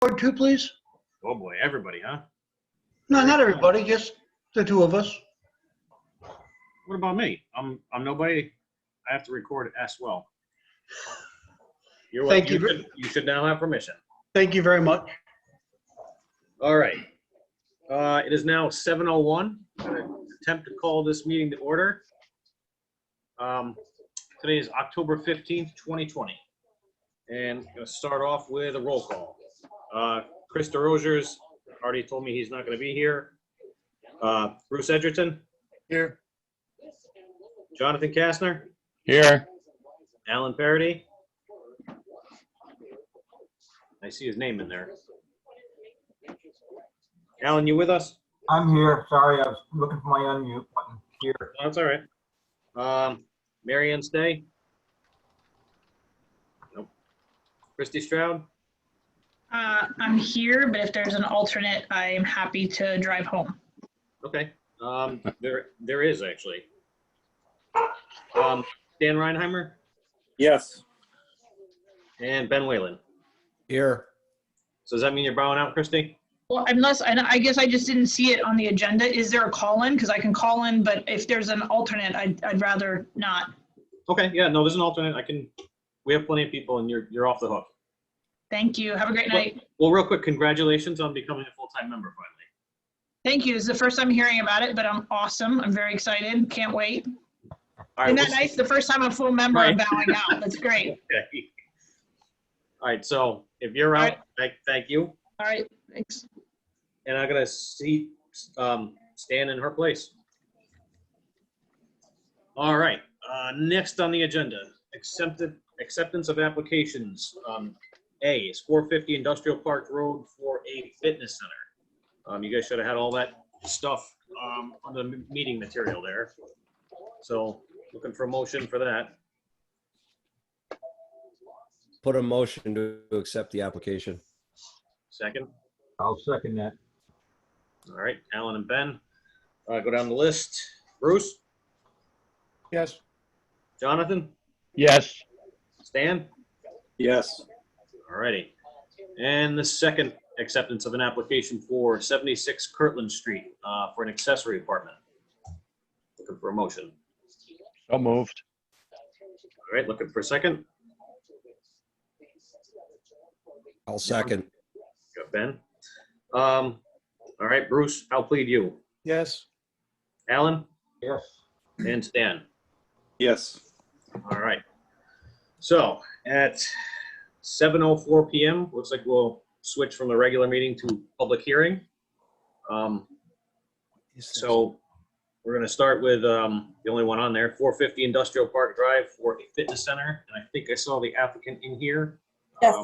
board too, please? Oh boy, everybody, huh? No, not everybody, just the two of us. What about me? I'm nobody. I have to record it as well. Thank you. You should now have permission. Thank you very much. All right. It is now 7:01. I'm going to attempt to call this meeting to order. Today is October 15th, 2020. And I'm going to start off with a roll call. Chris DeRosiers already told me he's not going to be here. Bruce Edgerton. Here. Jonathan Kastner. Here. Alan Parody. I see his name in there. Alan, you with us? I'm here. Sorry, I was looking for my unmute button here. Oh, that's all right. Mary Ann Stay? Nope. Christy Stroud? I'm here, but if there's an alternate, I'm happy to drive home. Okay. There is actually. Dan Reinheimer Yes. and Ben Whalen. Here. So does that mean you're bowing out, Christy? Well, I guess I just didn't see it on the agenda. Is there a call-in? Because I can call in, but if there's an alternate, I'd rather not. Okay. Yeah. No, there's an alternate. We have plenty of people, and you're off the hook. Thank you. Have a great night. Well, real quick, congratulations on becoming a full-time member finally. Thank you. This is the first time hearing about it, but I'm awesome. I'm very excited. Can't wait. All right. Isn't that nice? The first time a full member Right. of bowing out. That's great. Okay. All right. So if you're out, thank you. All right. Thanks. And I'm gonna see Stan in her place. All right. Next on the agenda, acceptance of applications. A is 450 Industrial Park Road for a fitness center. You guys should have had all that stuff on the meeting material there. So looking for a motion for that. Put a motion to accept the application. Second. I'll second that. All right, Alan and Ben. Go down the list. Bruce, Yes. Jonathan, Yes. Stan. Yes. All righty. And the second acceptance of an application for 76 Kirtland Street for an accessory apartment. Looking for a motion. So moved. All right, looking for a second. I'll second. Got Ben. All right, Bruce, I'll plead you. Yes. Alan Yes. and Stan. Yes. All right. So at 7:04 p.m., looks like we'll switch from the regular meeting to public hearing. So we're going to start with the only one on there, 450 Industrial Park Drive for a fitness center. And I think I saw the applicant in here. Yes.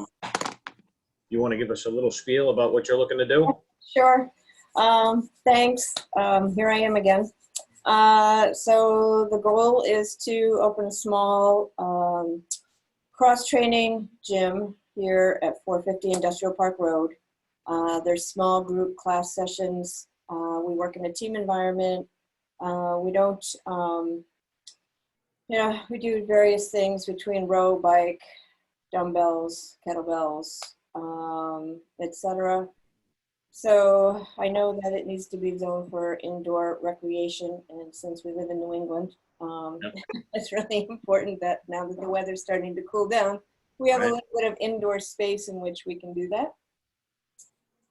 You want to give us a little spiel about what you're looking to do? Sure. Thanks. Here I am again. So the goal is to open a small cross-training gym here at 450 Industrial Park Road. There's small group class sessions. We work in a team environment. We don't, we do various things between row, bike, dumbbells, kettlebells, etc. So I know that it needs to be zoned for indoor recreation, and since we live in New England, it's really important that now that the weather's starting to cool down, we have a little bit of indoor space in which we can do that.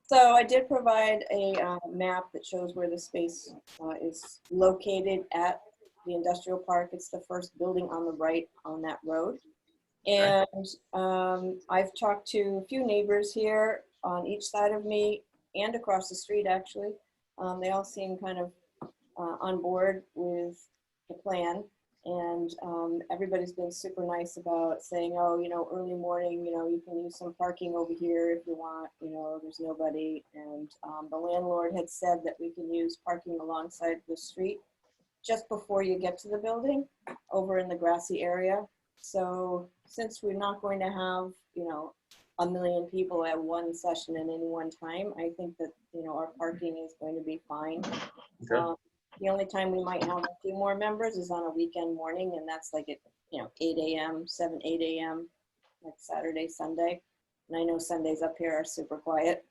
So I did provide a map that shows where the space is located at the industrial park. It's the first building on the right on that road. And I've talked to a few neighbors here on each side of me and across the street, actually. They all seem kind of on board with the plan. And everybody's been super nice about saying, oh, early morning, you can use some parking over here if you want, there's nobody. And the landlord had said that we can use parking alongside the street just before you get to the building over in the grassy area. So since we're not going to have, 1 million people at one session at any one time, I think that, our parking is going to be fine. Okay. The only time we might have a few more members is on a weekend morning, and that's like at 8 a.m., 8 a.m., like Saturday, Sunday. And I know Sundays up here are super quiet.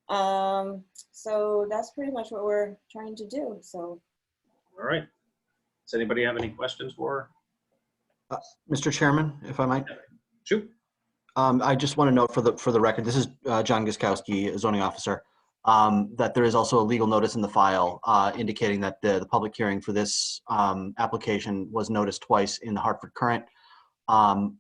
So that's pretty much what we're trying to do. So All right. Does anybody have any questions for? Mr. Chairman, if I might, Shoot. I just want to note for the record, this is John Guskowski, zoning officer, that there is also a legal notice in the file indicating that the public hearing for this application was noticed twice in the Hartford Current on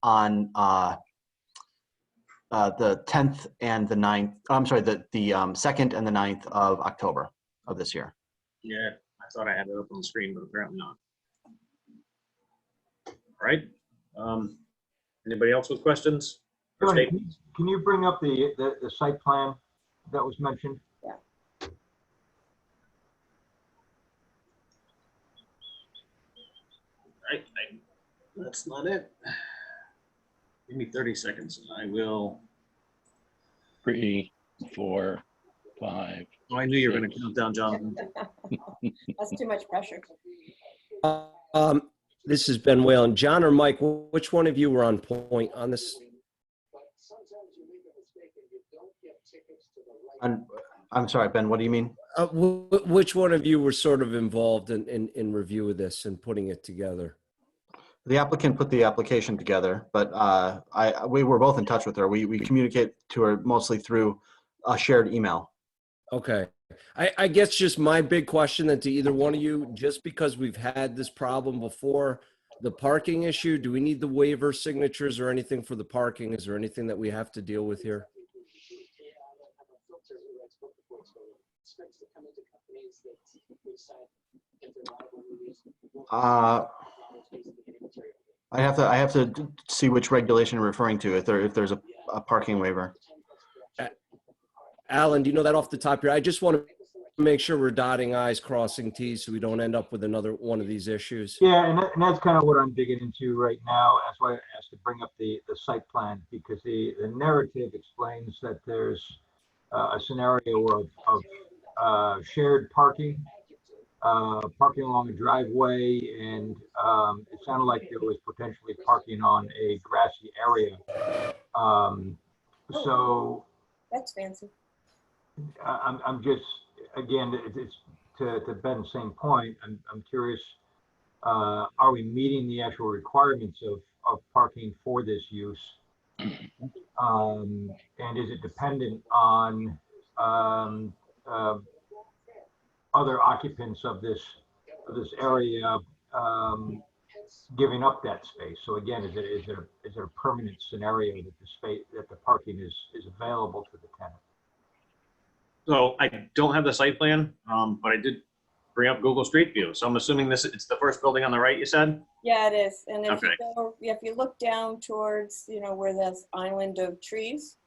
the 10th and the 9th. I'm sorry, the 2nd and the 9th of October of this year. Yeah, I thought I had it up on the screen, but apparently not. All right. Anybody else with questions? Or Tony, statements? can you bring up the site plan that was mentioned? That's not it. Give me 30 seconds. I will. 3, 4, 5. Oh, I knew you were going to count down, Jonathan. that's too much pressure. This is Ben Whalen. John or Mike, which one of you were on point on this? I'm sorry, Ben, what do you mean? Which one of you were sort of involved in review of this and putting it together? The applicant put the application together, but we were both in touch with her. We communicate to her mostly through a shared email. Okay. I guess just my big question then to either one of you, just because we've had this problem before, the parking issue, do we need the waiver signatures or anything for the parking? Is there anything that we have to deal with here? I have to see which regulation you're referring to, if there's a parking waiver. Alan, do you know that off the top here? I just want to make sure we're dotting i's, crossing t's, so we don't end up with another one of these issues. Yeah, and that's kind of what I'm digging into right now. That's why I asked to bring up the site plan, because the narrative explains that there's a scenario of shared parking along a driveway, and it sounded like there was potentially parking on a grassy area. So That's fancy. I'm just, again, it's to Ben's same point. I'm curious, are we meeting the actual requirements of parking for this use? And is it dependent on other occupants of this area giving up that space? So again, is it a permanent scenario that the parking is available to the tenant? So I don't have the site plan, but I did bring up Google Street View. So I'm assuming it's the first building on the right, you said? Yeah, it is. And if Okay. if you look down towards, where this island of trees,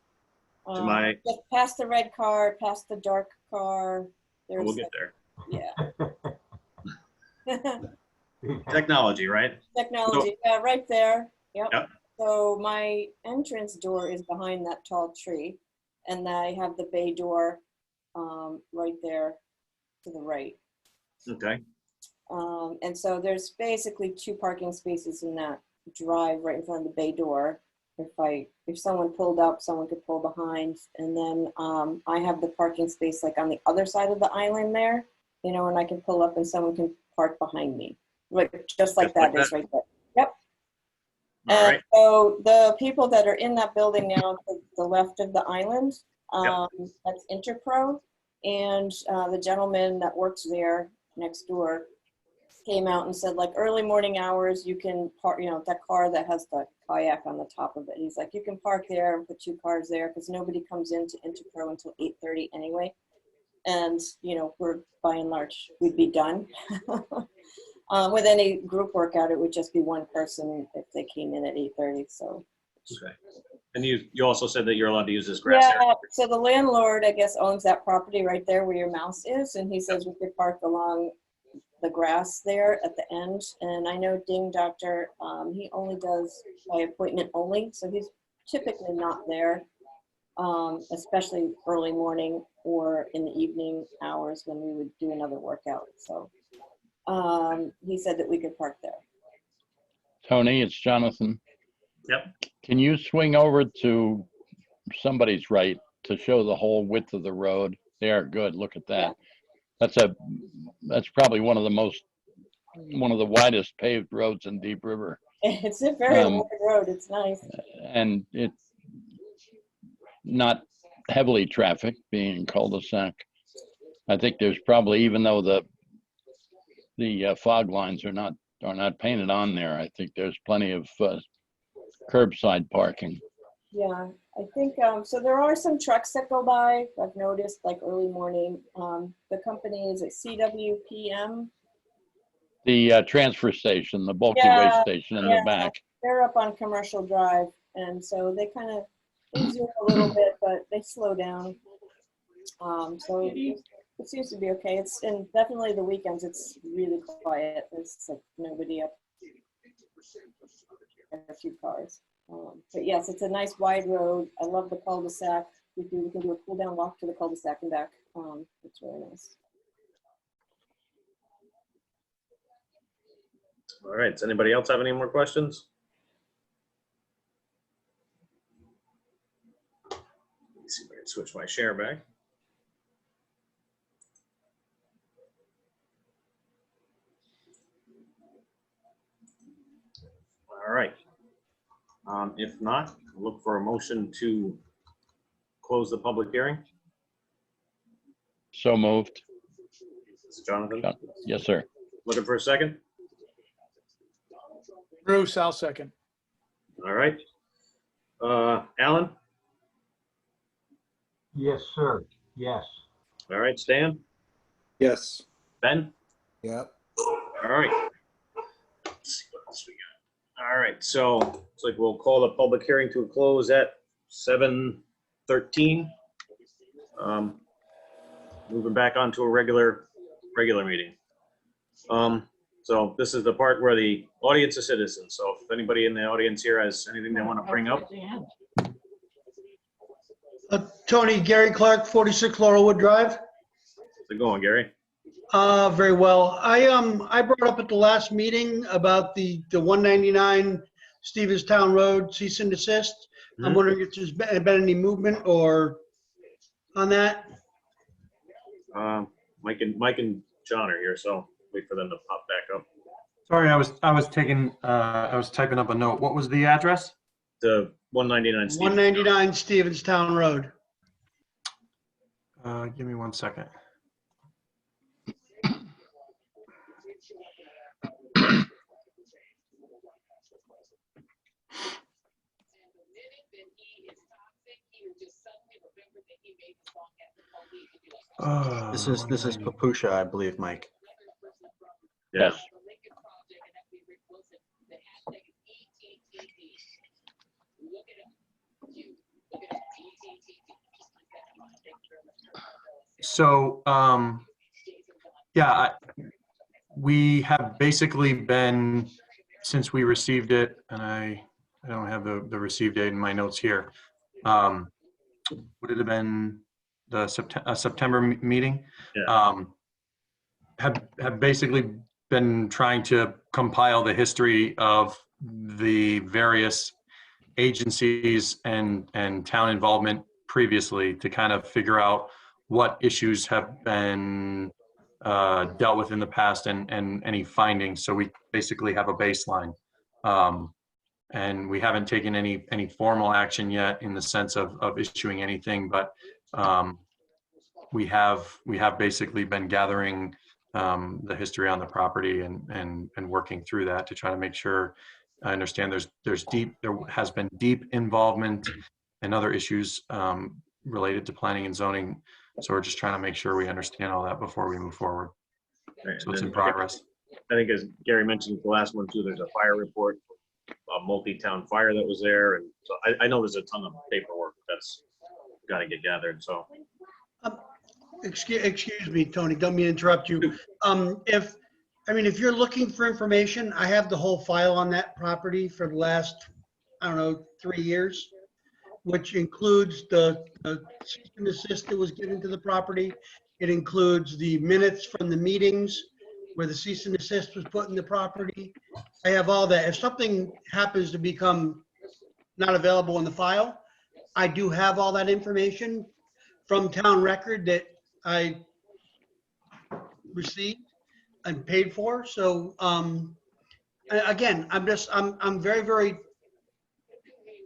To my, just past the red car, past the dark car, there's, we'll get there. yeah. Technology, right? Technology, yeah, right there. Yep. Yep. So my entrance door is behind that tall tree, and I have the bay door right there to the right. Okay. And so there's basically 2 parking spaces in that drive right in front of the bay door. If someone pulled up, someone could pull behind, and then I have the parking space like on the other side of the island there, and I can pull up and someone can park behind me, like just like that is right there. Yep. All And right. so the people that are in that building now to the left of the island, that's Interpro, and the gentleman that works there next door came out and said, like, early morning hours, you can park, that car that has the kayak on the top of it. He's like, you can park there and put 2 cars there, because nobody comes into Interpro until 8:30 anyway. And, we're by and large, we'd be done. With any group workout, it would just be 1 person if they came in at 8:30. So. Okay. And you also said that you're allowed to use this grass area. Yeah, so the landlord, I guess, owns that property right there where your mouse is, and he says we could park along the grass there at the end. And I know Ding Doctor, he only does by appointment only, so he's typically not there, especially early morning or in the evening hours when we would do another workout. So he said that we could park there. Tony, it's Jonathan. Yep. Can you swing over to somebody's right to show the whole width of the road. They are good. Look at that. That's probably one of the widest paved roads in Deep River. It's a very Um, wide road. It's nice. And it's not heavily trafficked, being cul-de-sac. I think there's probably, even though the fog lines are not painted on there, I think there's plenty of curbside parking. Yeah, I think, so there are some trucks that go by, I've noticed, like early morning. The company is at CWPM. The transfer station, the bulky Yeah, waste station in the yeah. back. They're up on Commercial Drive, and so they kind of zoom a little bit, but they slow down. So it seems to be okay. And definitely the weekends, it's really quiet. There's like nobody up. A few cars. But yes, it's a nice wide road. I love the cul-de-sac. We can do a cool down walk to the cul-de-sac and back. It's really nice. All right, does anybody else have any more questions? Let's see if I can switch my share back. All right. If not, look for a motion to close the public hearing. So moved. Jonathan, Yes, sir. looking for a second? Bruce, I'll second. All right. Alan? Yes, sir. Yes. All right, Stan? Yes. Ben? Yep. All right. Let's see what else we got. All right, so it's like we'll call the public hearing to a close at 7:13. Moving back onto a regular meeting. So this is the part where the audience is citizens. So if anybody in the audience here has anything they want to bring up. Tony, Gary Clark, 46 Laurelwood Drive. How's it going, Gary? Very well. I brought up at the last meeting about the 199 Stevenstown Road cease and desist. I'm Mhm. wondering if there's been any movement or on that. Mike and John are here, so wait for them to pop back up. Sorry, I was typing up a note. What was the address? The 199 Stevens. 199 Stevenstown Road. Give me 1 second. This is Papusha, I believe, Mike. Yes. So, yeah, we have basically been, since we received it, and I don't have the receive date in my notes here. Would it have been the September meeting? Yeah. Have basically been trying to compile the history of the various agencies and town involvement previously to kind of figure out what issues have been dealt with in the past and any findings. So we basically have a baseline. And we haven't taken any formal action yet in the sense of issuing anything, but we have basically been gathering the history on the property and working through that to try to make sure I understand there has been deep involvement and other issues related to planning and zoning. So we're just trying to make sure we understand all that before we move forward. Right, So it's and in progress. I think as Gary mentioned the last one too, there's a fire report, a multi-town fire that was there. And so I know there's a ton of paperwork that's got to get gathered. So Excuse me, Tony, don't mean to interrupt you. If you're looking for information, I have the whole file on that property for the last, 3 years, which includes the cease and desist that was given to the property. It includes the minutes from the meetings where the cease and desist was put in the property. I have all that. If something happens to become not available in the file, I do have all that information from town record that I received and paid for. So, again, I'm very, very,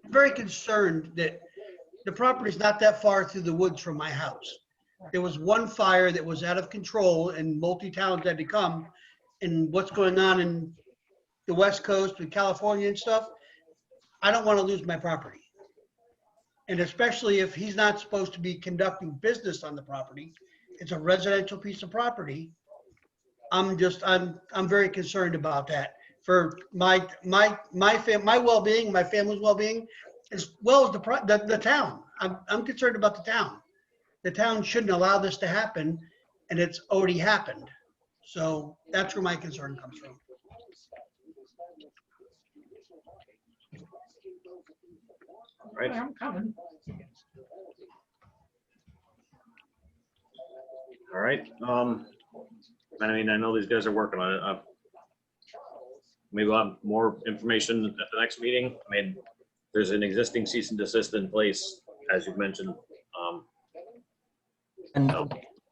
very concerned that the property's not that far through the woods from my house. There was one fire that was out of control and multi-towns had to come, and what's going on in the West Coast with California and stuff, I don't want to lose my property. And especially if he's not supposed to be conducting business on the property, it's a residential piece of property. I'm very concerned about that for my well-being, my family's well-being, as well as the town. I'm concerned about the town. The town shouldn't allow this to happen, and it's already happened. So that's where my concern comes from. Right. I'm coming. All right. I mean, I know these guys are working on it. Maybe we'll have more information at the next meeting. I mean, there's an existing cease and desist in place, as you've mentioned.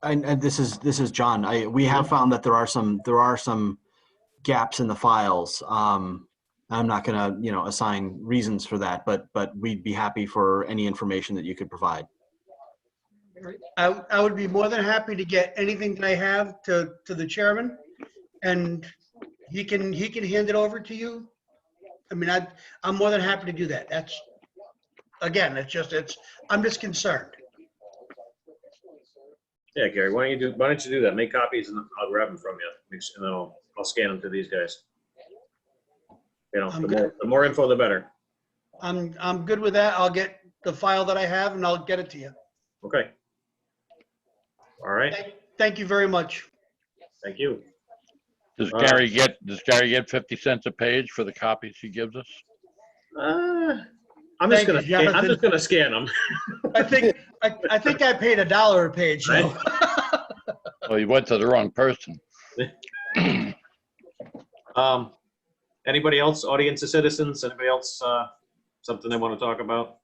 And this is John. We have found that there are some gaps in the files. I'm not going to, assign reasons for that, but we'd be happy for any information that you could provide. I would be more than happy to get anything that I have to the chairman, and he can hand it over to you. I mean, I'm more than happy to do that. That's, again, I'm just concerned. Yeah, Gary, why don't you do that? Make copies and I'll grab them from you, and then I'll scan them to these guys. The more info, the better. I'm good with that. I'll get the file that I have and I'll get it to you. Okay. All right. Thank you very much. Thank you. Does Gary get 50 cents a page for the copies he gives us? I'm just gonna scan them. I think I paid $1 a page. So. Well, you went to the wrong person. Anybody else, audience of citizens? Anybody else, something they want to talk about?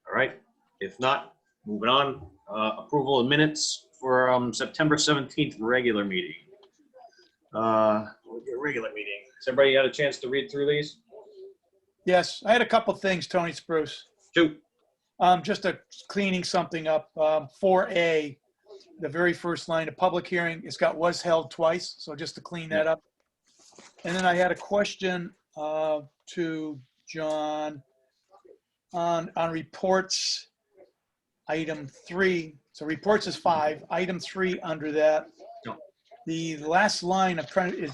All right. If not, moving on. Approval of minutes for September 17th regular meeting. Regular meeting. Has everybody had a chance to read through these? Yes, I had a couple things, Tony Spruce. Shoot. Just cleaning something up. 4A, the very first line, a public hearing, it's got was held twice, so just to clean that up. And then I had a question to John on reports, item 3. So reports is 5, item 3 under that. No. The last line of trying, it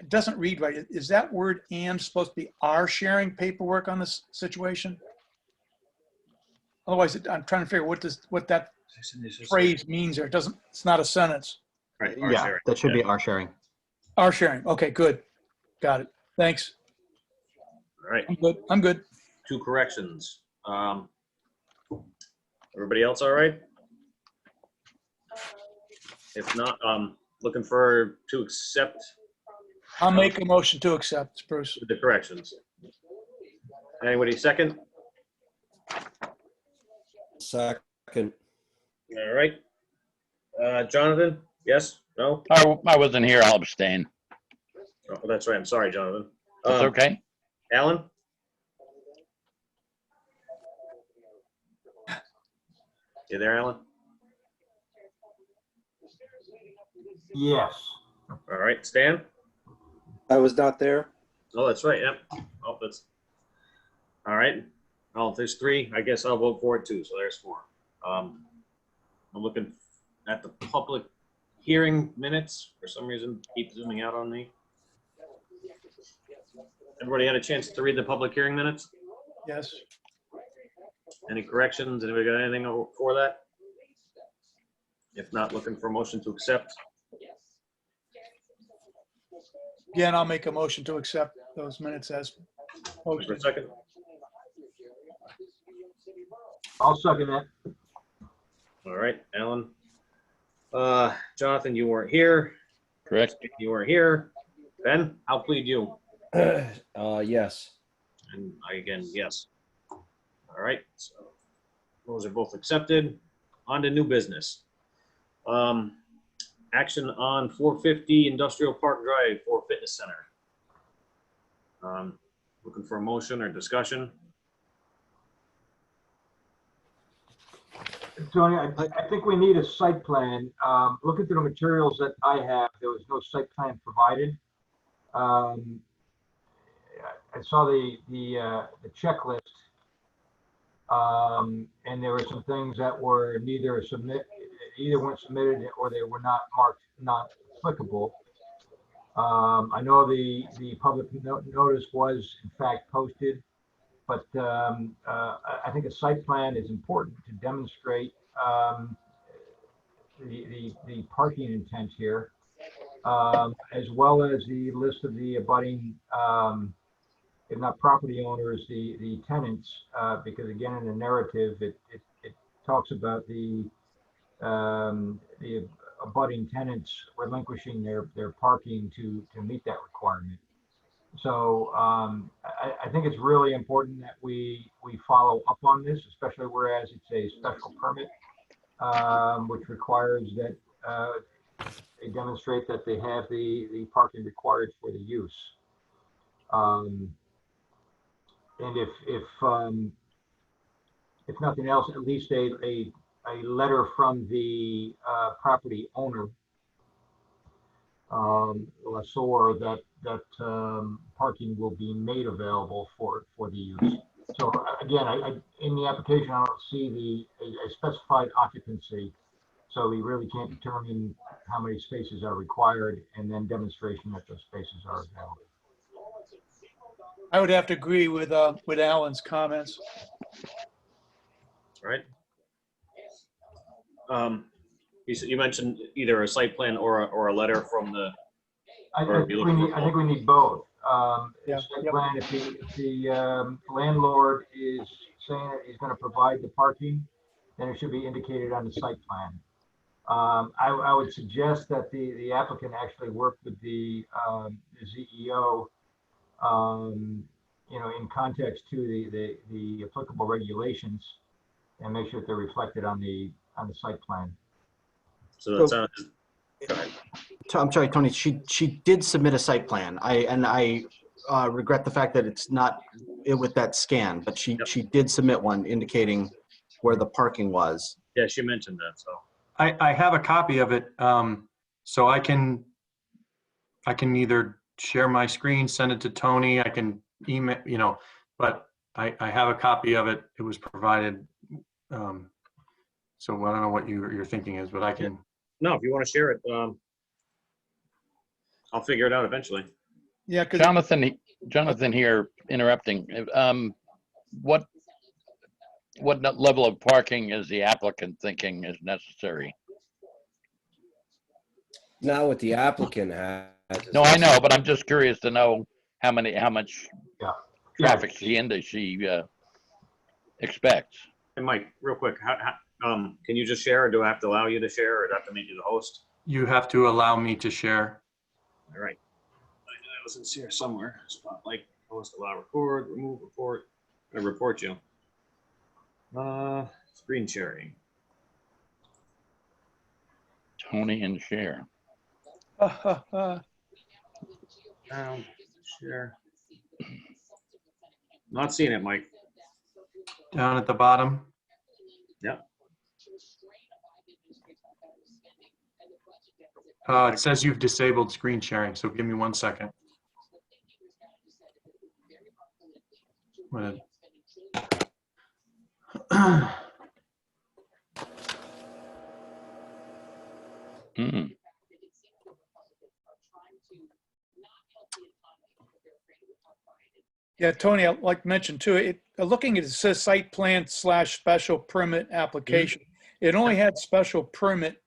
doesn't read right. Is that word "and" supposed to be "are sharing paperwork on this situation"? Otherwise, I'm trying to figure what that phrase means there. It's not a sentence. Right. Yeah, sharing. that should be our sharing. Are sharing. Okay, good. Got it. Thanks. All right. I'm good. 2 corrections. Everybody else all right? If not, looking to accept I'll make a motion to accept, Bruce. the corrections. Anybody second? Second. All right. Jonathan, yes? No? I wasn't here. I'll abstain. Oh, that's right. I'm sorry, Jonathan. That's okay. Alan? You there, Alan? Yes. All right. Stan? I was not there. Oh, that's right. Yep. Oh, that's all right. Oh, there's 3. I guess I'll vote for it too. So there's 4. I'm looking at the public hearing minutes. For some reason, keep zooming out on me. Everybody had a chance to read the public hearing minutes? Yes. Any corrections? Anybody got anything for that? If not, looking for a motion to accept. Again, I'll make a motion to accept those minutes as For a posted. second. I'll second that. All right, Alan. Jonathan, you weren't here. Correct. You weren't here. Ben, I'll plead you. Yes. And I, again, yes. All right, so those are both accepted. On to new business. Action on 450 Industrial Park Drive for Fitness Center. Looking for a motion or discussion. Tony, I think we need a site plan. Looking through the materials that I have, there was no site plan provided. I saw the checklist, and there were some things that were either weren't submitted or they were not marked not applicable. I know the public notice was in fact posted, but I think a site plan is important to demonstrate the parking intent here, as well as the list of the abutting, if not property owners, the tenants, because again, in the narrative, it talks about the abutting tenants relinquishing their parking to meet that requirement. So I think it's really important that we follow up on this, especially whereas it's a special permit, which requires that they demonstrate that they have the parking required for the use. And if nothing else, at least a letter from the property owner, lessor, that parking will be made available for the use. So again, in the application, I don't see a specified occupancy, so we really can't determine how many spaces are required, and then demonstration that those spaces are available. I would have to agree with Alan's comments. All right. You mentioned either a site plan or a letter from the. I think we need both. Yeah. Site plan, if the landlord is saying that he's going to provide the parking, then it should be indicated on the site plan. I would suggest that the applicant actually work with the ZEO, in context to the applicable regulations, and make sure that they're reflected on the site plan. So that sounds. Go ahead. I'm sorry, Tony, she did submit a site plan. I regret the fact that it's not with that scan, but she did submit one indicating where the parking was. Yeah, she mentioned that, so. I have a copy of it, so I can either share my screen, send it to Tony, I can email, but I have a copy of it. It was provided. So I don't know what your thinking is, but I can. No, if you want to share it, I'll figure it out eventually. Yeah, because Jonathan here interrupting. What level of parking is the applicant thinking is necessary? Not what the applicant has. No, I know, but I'm just curious to know how much traffic she expects. And Mike, real quick, can you just share, or do I have to allow you to share, or do I have to make you the host? You have to allow me to share. All right. I was in here somewhere. Spotlight, host, allow, record, remove, report. I report you. Screen sharing. Tony and share. Down, share. Not seeing it, Mike. Down at the bottom. Yep. It says you've disabled screen sharing, so give me 1 second. Yeah, Tony, I'd like to mention too, looking at it says site plan / special permit application. It only had special permit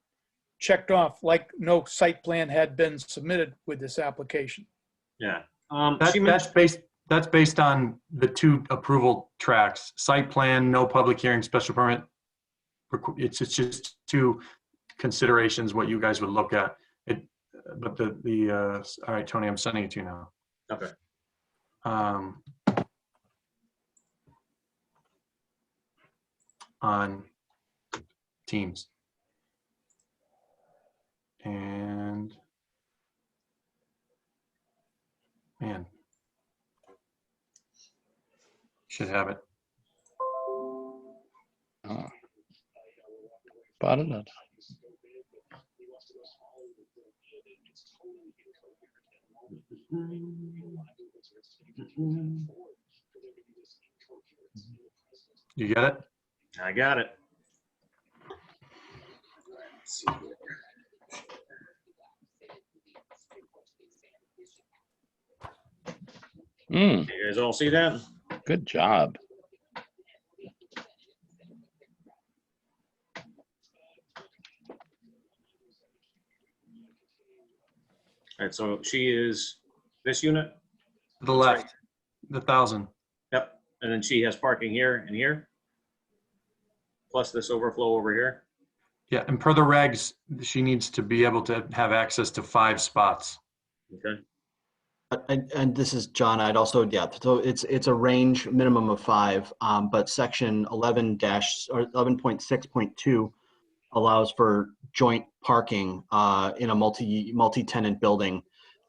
checked off, like no site plan had been submitted with this application. Yeah. That's based on the 2 approval tracks: site plan, no public hearing, special permit. It's just 2 considerations what you guys would look at. But all right, Tony, I'm sending it to you now. Okay. on Teams. And man, should have it. Spotted it. You get it? I got it. Let's see here. Mm, You guys all see that? good job. All right, so she is this unit? To the left, the 1,000. Yep, and then she has parking here and here, plus this overflow over here. Yeah, and per the regs, she needs to be able to have access to 5 spots. Okay. And this is John, I'd also, yeah, so it's a range minimum of 5, but section 11.6.2 allows for joint parking in a multi-tenant building,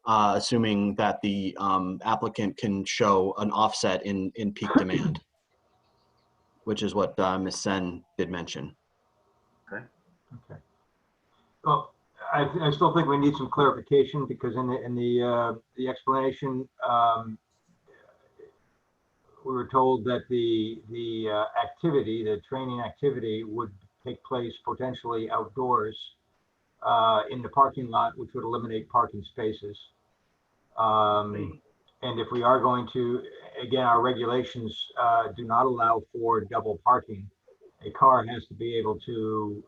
assuming that the applicant can show an offset in peak demand, which is what Ms. Sen did mention. Okay. Okay. Well, I still think we need some clarification because in the explanation, we were told that the activity, the training activity, would take place potentially outdoors in the parking lot, which would eliminate parking spaces. And if we are going to, again, our regulations do not allow for double parking. A car has to be able to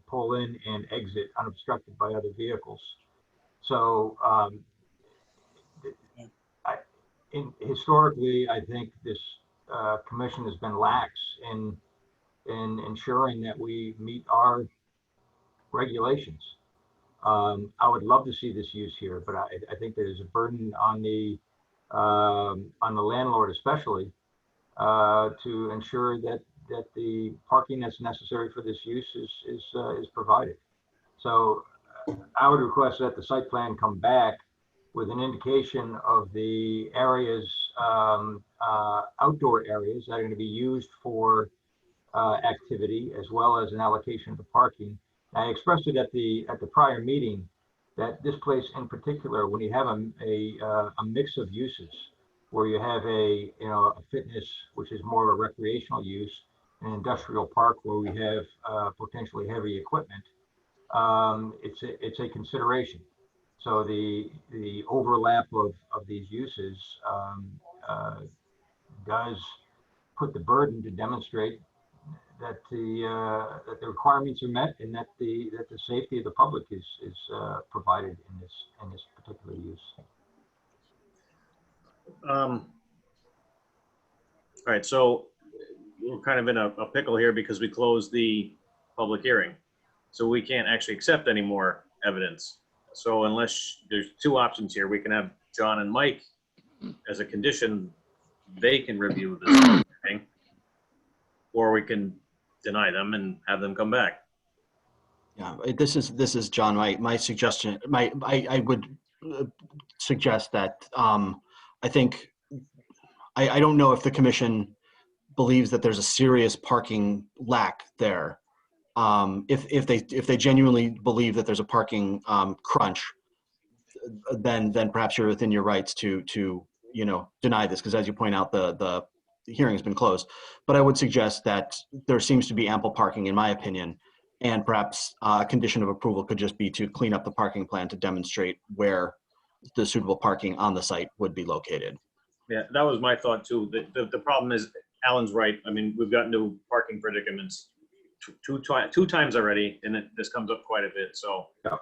pull in and exit unobstructed by other vehicles. So historically, I think this commission has been lax in ensuring that we meet our regulations. I would love to see this use here, but I think there's a burden on the landlord especially to ensure that the parking that's necessary for this use is provided. So I would request that the site plan come back with an indication of the areas, outdoor areas that are going to be used for activity, as well as an allocation of the parking. I expressed it at the prior meeting that this place in particular, when you have a mix of uses, where you have a fitness, which is more of a recreational use, an industrial park where we have potentially heavy equipment, it's a consideration. So the overlap of these uses does put the burden to demonstrate that the requirements are met and that the safety of the public is provided in this particular use. All right, so we're kind of in a pickle here because we closed the public hearing. So we can't actually accept any more evidence. So unless there's 2 options here, we can have John and Mike as a condition, they can review this thing, or we can deny them and have them come back. Yeah, this is John. My suggestion, I would suggest that I think I don't know if the commission believes that there's a serious parking lack there. If they genuinely believe that there's a parking crunch, then perhaps you're within your rights to deny this, because as you point out, the hearing has been closed. But I would suggest that there seems to be ample parking, in my opinion, and perhaps a condition of approval could just be to clean up the parking plan to demonstrate where the suitable parking on the site would be located. Yeah, that was my thought too. The problem is, Alan's right. I mean, we've got new parking predicaments two times already, and this comes up quite a bit, so. Yeah.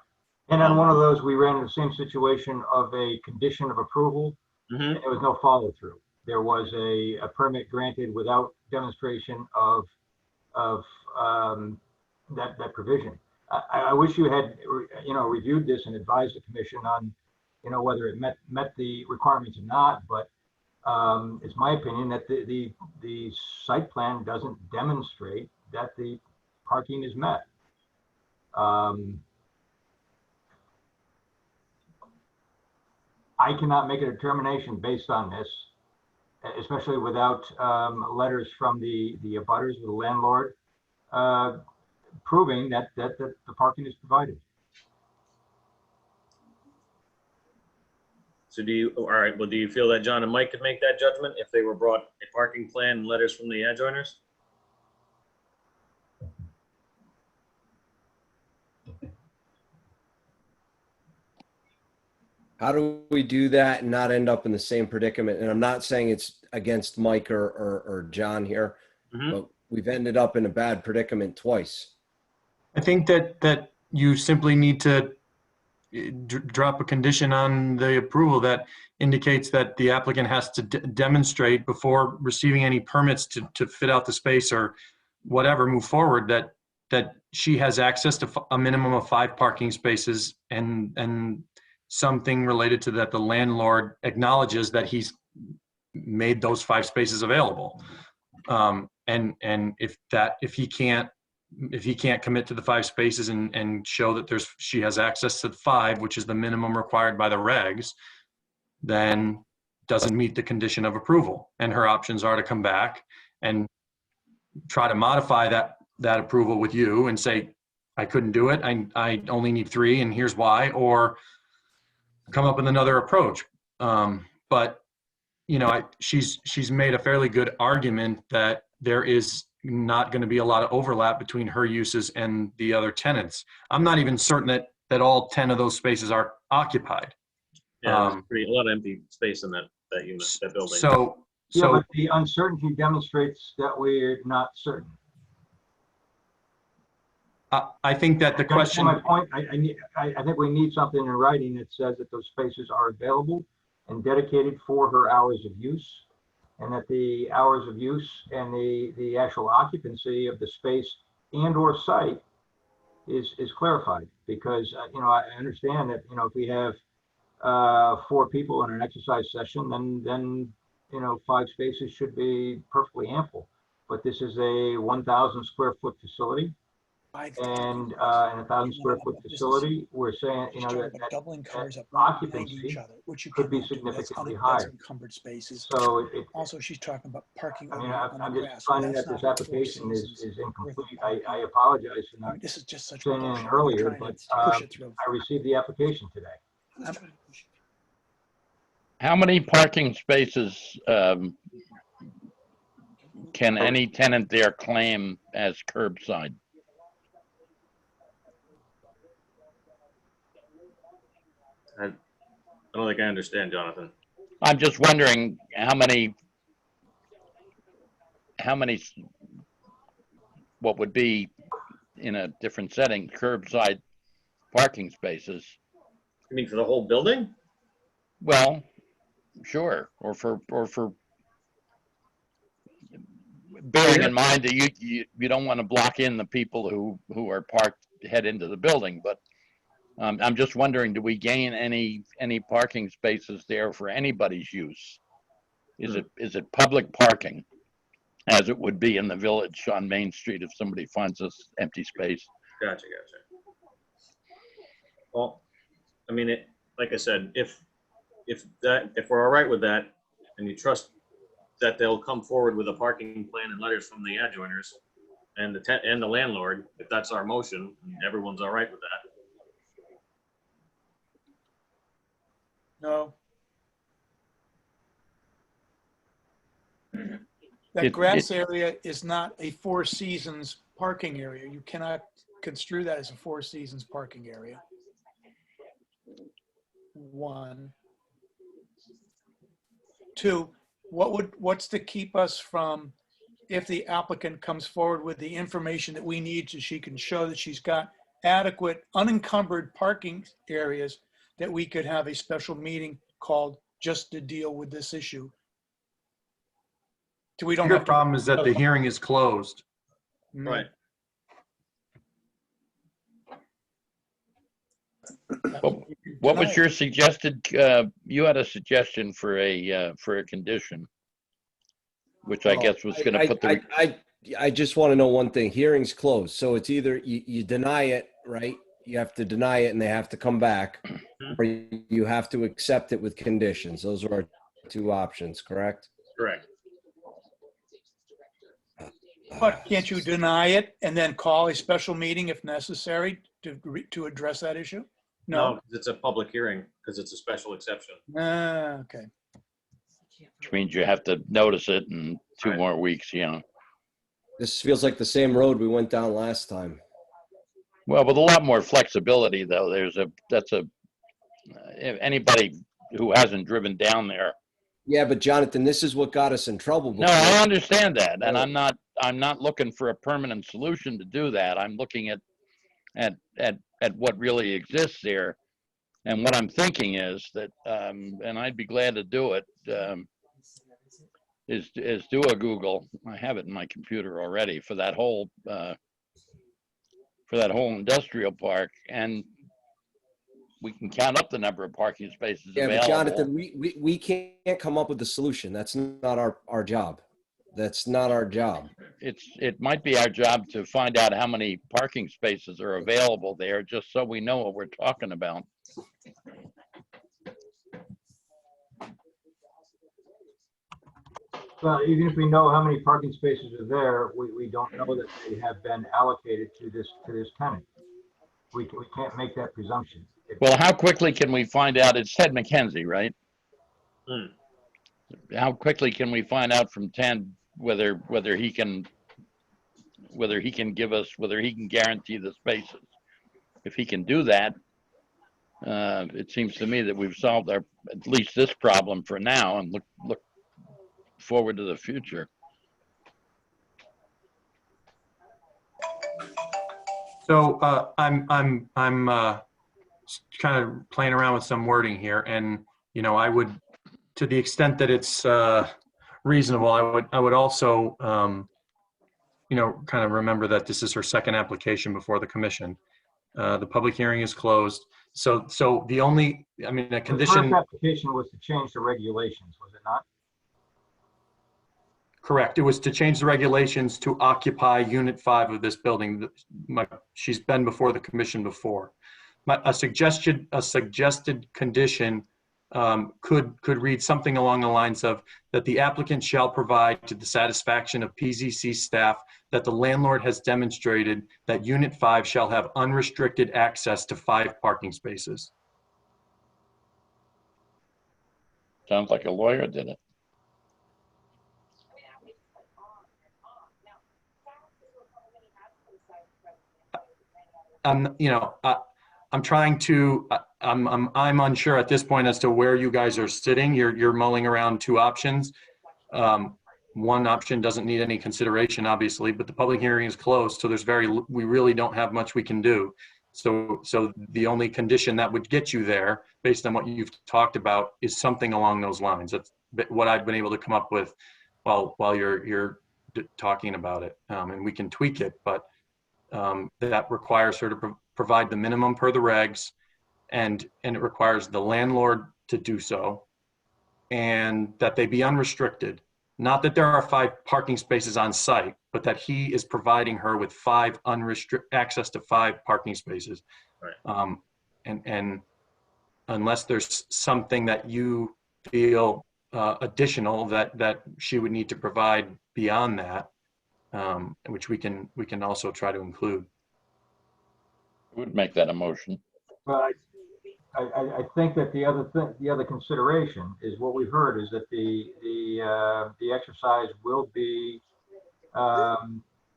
And on one of those, we ran into the same situation of a condition of approval. And there was no follow through. There was a permit granted without demonstration of that provision. I wish you had reviewed this and advised the commission on whether it met the requirements or not. But it's my opinion that the site plan doesn't demonstrate that the parking is met. I cannot make a determination based on this, especially without letters from the abutters, the landlord, proving that the parking is provided. So all right, well, do you feel that John and Mike could make that judgment if they were brought a parking plan and letters from the adjoiners? How do we do that and not end up in the same predicament? And I'm not saying it's against Mike or John here, but we've ended up in a bad predicament twice. I think that you simply need to drop a condition on the approval that indicates that the applicant has to demonstrate before receiving any permits to fit out the space or whatever, move forward, that she has access to a minimum of 5 parking spaces and something related to that the landlord acknowledges that he's made those 5 spaces available. And if he can't commit to the 5 spaces and show that she has access to 5, which is the minimum required by the regs, then doesn't meet the condition of approval. And her options are to come back and try to modify that approval with you and say, I couldn't do it. I only need 3 and here's why, or come up with another approach. But you know, she's made a fairly good argument that there is not going to be a lot of overlap between her uses and the other tenants. I'm not even certain that all 10 of those spaces are occupied. Yeah, there's a lot of empty space in that unit, that building. So but the uncertainty demonstrates that we're not certain. I think that the question. My point. I think we need something in writing that says that those spaces are available and dedicated for her hours of use, and that the hours of use and the actual occupancy of the space and or site is clarified. Because you know, I understand that, you know, if we have 4 people in an exercise session, then you know, 5 spaces should be perfectly ample. But this is a 1,000 square foot facility. And in a 1,000 square foot facility, we're saying, you know, that occupancy could be significantly higher. So Also, she's talking about parking. I mean, I'm just finding that this application is incomplete. I apologize for not This is just such saying it earlier, but I received the application today. How many parking spaces can any tenant there claim as curbside? I don't think I understand, Jonathan. I'm just wondering how many, what would be in a different setting, curbside parking spaces? You mean for the whole building? Well, sure, or for bearing in mind that you don't want to block in the people who are parked head into the building, but I'm just wondering, do we gain any parking spaces there for anybody's use? Is it public parking, as it would be in the village on Main Street if somebody finds this empty space? Gotcha. Well, I mean, like I said, if we're all right with that, and you trust that they'll come forward with a parking plan and letters from the adjoiners and the landlord, if that's our motion, and everyone's all right with that. No. That grass area is not a Four Seasons parking area. You cannot construe that as a Four Seasons parking area. 1. 2, what's to keep us from, if the applicant comes forward with the information that we need so she can show that she's got adequate unencumbered parking areas, that we could have a special meeting called just to deal with this issue. So we don't The have to. problem is that the hearing is closed. Right. What was your suggested, you had a suggestion for a condition, which I guess was gonna put the, I just want to know one thing. Hearing's closed, so it's either you deny it, right? You have to deny it and they have to come back, or you have to accept it with conditions. Those are our two options, correct? Correct. But can't you deny it and then call a special meeting if necessary to address that issue? No, No? 'cause it's a public hearing, because it's a special exception. Okay. which means you have to notice it in 2 Right. more weeks, you know. This feels like the same road we went down last time. Well, with a lot more flexibility, though. If anybody who hasn't driven down there. Yeah, but Jonathan, this is what got us in trouble No, before. I understand that, and I'm not looking for a permanent solution to do that. I'm looking at what really exists there. And what I'm thinking is that, and I'd be glad to do it, is do a Google. I have it in my computer already for that whole industrial park, and we can count up the number of parking spaces Yeah, available. but Jonathan, we can't come up with a solution. That's not our job. That's not our job. It might be our job to find out how many parking spaces are available there, just so we know what we're talking about. Well, even if we know how many parking spaces are there, we don't know that they have been allocated to this tenant. We can't make that presumption. Well, how quickly can we find out? It's Ted McKenzie, right? How quickly can we find out from Ted whether he can guarantee the spaces? If he can do that, it seems to me that we've solved at least this problem for now, and look forward to the future. So I'm kind of playing around with some wording here, and I would, to the extent that it's reasonable, I would also kind of remember that this is her second application before the commission. The public hearing is closed. So the only, a The condition. first application was to change the regulations, was it not? Correct. It was to change the regulations to occupy Unit 5 of this building. She's been before the commission before. A suggested condition could read something along the lines of that the applicant shall provide to the satisfaction of PZC staff that the landlord has demonstrated that Unit 5 shall have unrestricted access to 5 parking spaces. Sounds like a lawyer did it. I'm trying to, I'm unsure at this point as to where you guys are sitting. You're mulling around 2 options. One option doesn't need any consideration, obviously, but the public hearing is closed, so we really don't have much we can do. So the only condition that would get you there, based on what you've talked about, is something along those lines. That's what I've been able to come up with while you're talking about it, and we can tweak it, but that requires her to provide the minimum per the regs, and it requires the landlord to do so, and that they be unrestricted. Not that there are 5 parking spaces on site, but that he is providing her with access to 5 parking spaces. Right. And unless there's something that you feel additional that she would need to provide beyond that, which we can also try to include. I would make that a motion. But I think that the other consideration is what we've heard is that the exercise will be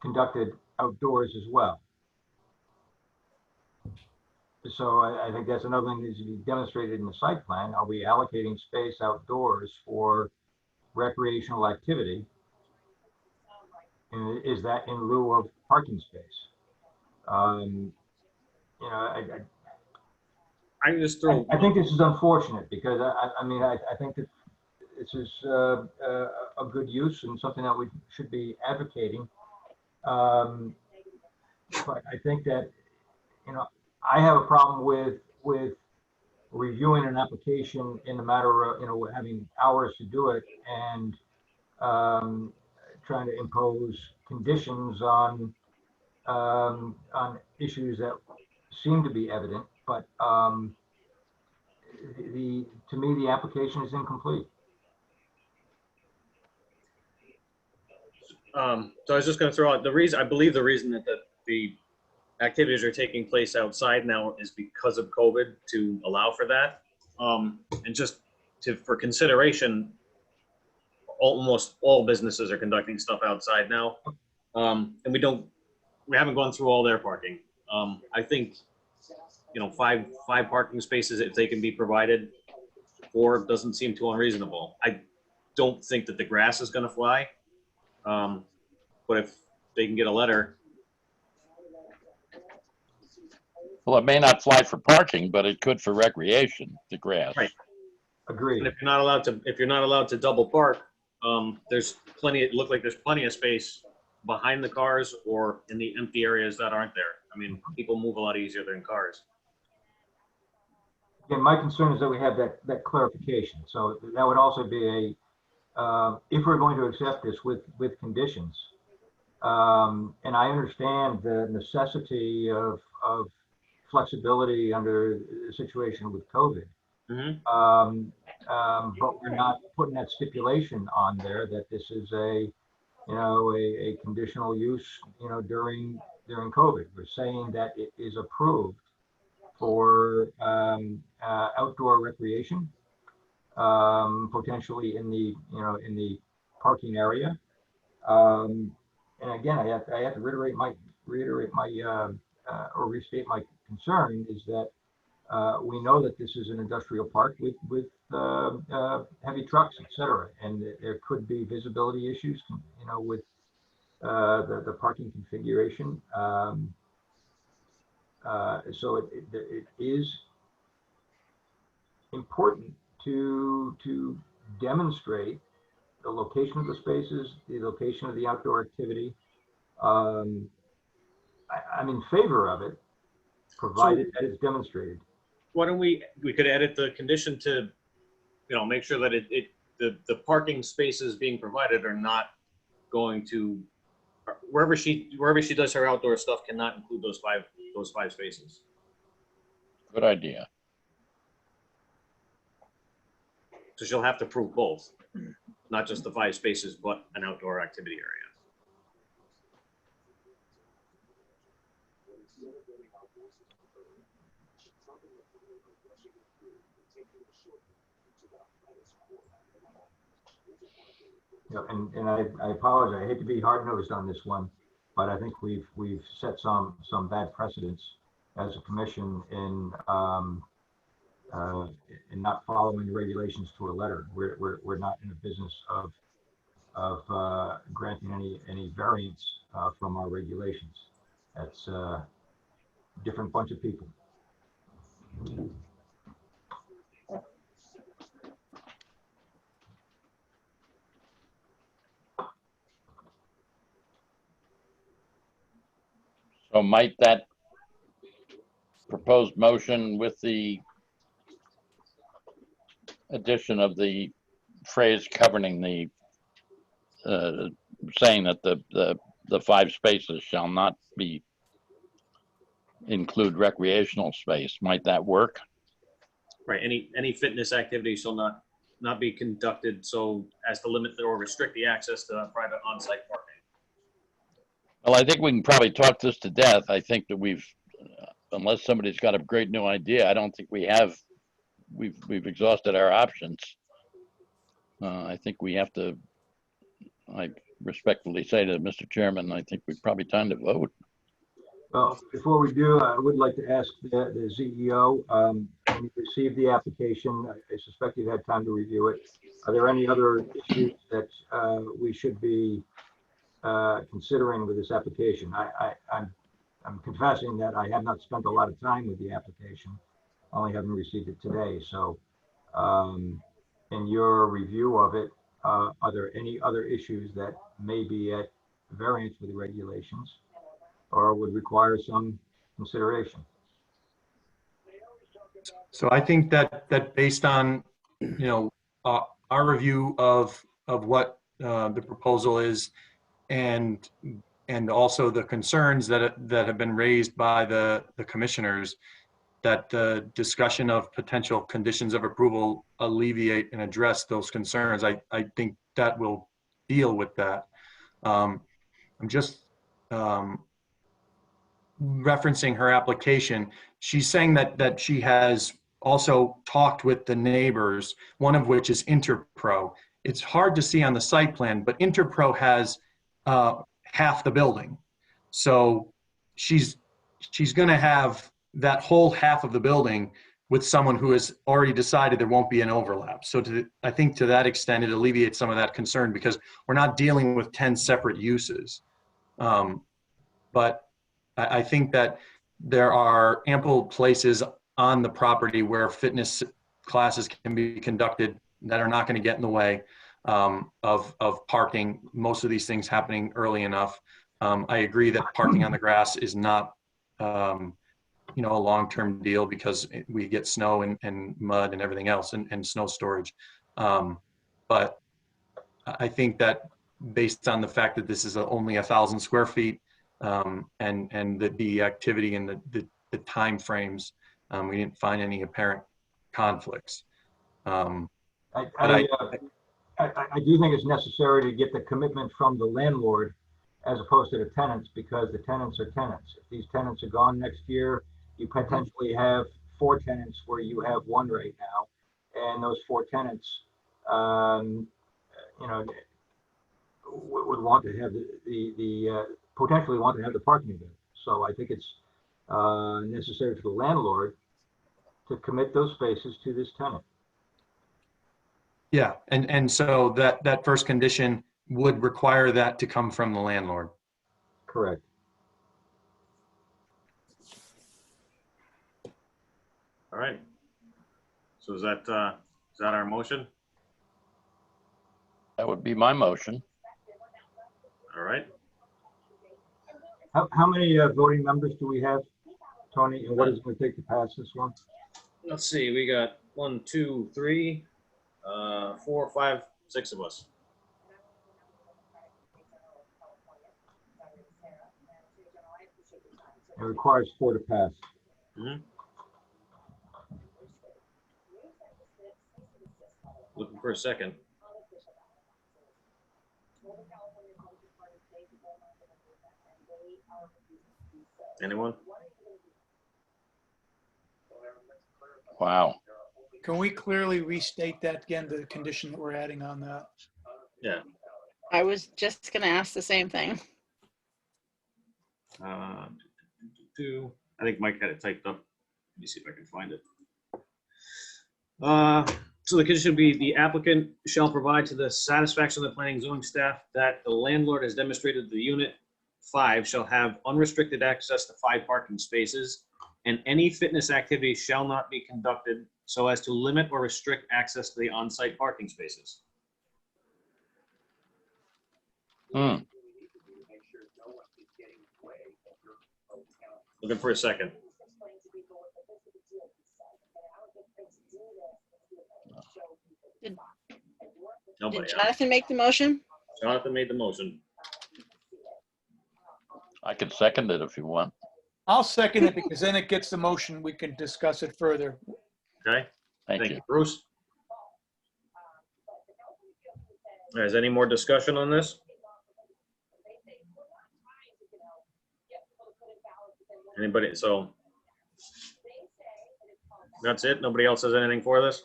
conducted outdoors as well. So I think that's another thing that needs to be demonstrated in the site plan. Are we allocating space outdoors for recreational activity? And is that in lieu of parking space? I can just throw. I think this is unfortunate because I think that this is a good use and something that we should be advocating. But I think that I have a problem with reviewing an application in a matter of, having hours to do it and trying to impose conditions on issues that seem to be evident, but to me, the application is incomplete. So I was just going to throw out I believe the reason that the activities are taking place outside now is because of COVID, to allow for that. And just for consideration, almost all businesses are conducting stuff outside now. And we haven't gone through all their parking. I think, five parking spaces, if they can be provided, 4 doesn't seem too unreasonable. I don't think that the grass is going to fly. But if they can get a letter. Well, it may not fly for parking, but it could for recreation, the grass. Right. Agreed. And if you're not allowed to double park, there's it look like there's plenty of space behind the cars or in the empty areas that aren't there. I mean, people move a lot easier than cars. Again, my concern is that we have that clarification. So that would also be if we're going to accept this with conditions, and I understand the necessity of flexibility under the situation with COVID, but we're not putting that stipulation on there that this is a conditional use, during COVID. We're saying that it is approved for outdoor recreation, potentially in the parking area. And again, I have to reiterate my or restate my concern is that we know that this is an industrial park with heavy trucks, etc., and there could be visibility issues, with the parking configuration. So it is important to demonstrate the location of the spaces, the location of the outdoor activity. I'm in favor of it, provided that it's demonstrated. Why don't we could edit the condition to, make sure that the parking spaces being provided are not going to, wherever she does her outdoor stuff cannot include those five spaces. Good idea. So she'll have to prove both, not just the 5 spaces, but an outdoor activity area. And I apologize. I hate to be hard-nosed on this one, but I think we've set some bad precedents as a commission in not following the regulations to a letter. We're not in the business of granting any variance from our regulations. That's a different bunch of people. So might that proposed motion with the addition of the phrase covering the saying that the 5 spaces shall not include recreational space, might that work? Right. Any fitness activity shall not be conducted so as to limit or restrict the access to private on-site parking. Well, I think we can probably talk this to death. I think that unless somebody's got a great new idea, I don't think we've exhausted our options. I think we have to, I respectfully say to Mr. Chairman, I think we're probably time to vote. Well, before we do, I would like to ask the CEO, when you received the application, I suspect you've had time to review it. Are there any other issues that we should be considering with this application? I'm confessing that I have not spent a lot of time with the application, only having received it today. So in your review of it, are there any other issues that may be at variance with the regulations or would require some consideration? So I think that based on, our review of what the proposal is and also the concerns that have been raised by the commissioners, that the discussion of potential conditions of approval alleviate and address those concerns. I think that will deal with that. I'm just referencing her application. She's saying that she has also talked with the neighbors, one of which is Interpro. It's hard to see on the site plan, but Interpro has half the building. So she's going to have that whole half of the building with someone who has already decided there won't be an overlap. So I think to that extent, it alleviates some of that concern because we're not dealing with 10 separate uses. But I think that there are ample places on the property where fitness classes can be conducted that are not going to get in the way of parking. Most of these things happening early enough. I agree that parking on the grass is not, a long-term deal because we get snow and mud and everything else and snow storage. But I think that based on the fact that this is only 1,000 square feet and the activity and the time frames, we didn't find any apparent conflicts. I do think it's necessary to get the commitment from the landlord as opposed to the tenants, because the tenants are tenants. If these tenants are gone next year, you potentially have 4 tenants where you have 1 right now, and those 4 tenants, would want to have potentially want to have the parking event. So I think it's necessary for the landlord to commit those spaces to this tenant. Yeah, and so that first condition would require that to come from the landlord. Correct. All right. So is that our motion? That would be my motion. All right. How many voting members do we have, Tony? And what is it going to take to pass this one? Let's see. We got 1, 2, 3, 4, 5, 6 of us. It requires 4 to pass. Mm-hmm. Looking for a second. Anyone? Wow. Can we clearly restate that again, the condition that we're adding on that? Yeah. I was just going to ask the same thing. I think Mike had it typed up. Let me see if I can find it. So the condition would be the applicant shall provide to the satisfaction of the planning and zoning staff that the landlord has demonstrated the unit 5 shall have unrestricted access to 5 parking spaces, and any fitness activity shall not be conducted so as to limit or restrict access to the on-site parking spaces. Looking for a second. Nobody. Did Jonathan make the motion? Jonathan made the motion. I can second it if you want. I'll second it because then it gets the motion. We can discuss it further. Okay. Thank you. Bruce. Is any more discussion on this? Anybody? So that's it. Nobody else has anything for this?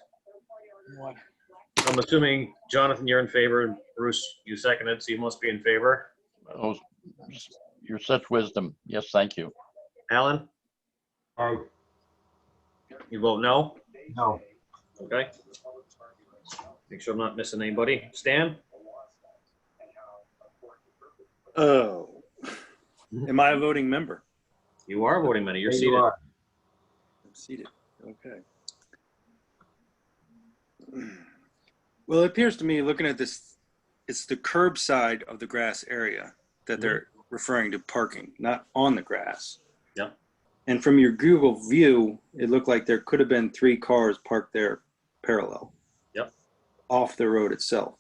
What? I'm assuming, Jonathan, you're in favor. Bruce, you seconded, so you must be in favor. Oh, you're such wisdom. Yes, thank you. Alan, Aye. you vote no? No. Okay. Make sure I'm not missing anybody. Stan? Oh, am I a voting member? You are a voting member. You're There seated. you are. I'm seated. Okay. Well, it appears to me, looking at this, it's the curb side of the grass area that they're referring to parking, not on the grass. Yep. And from your Google view, it looked like there could have been 3 cars parked there parallel. Yep. Off the road itself.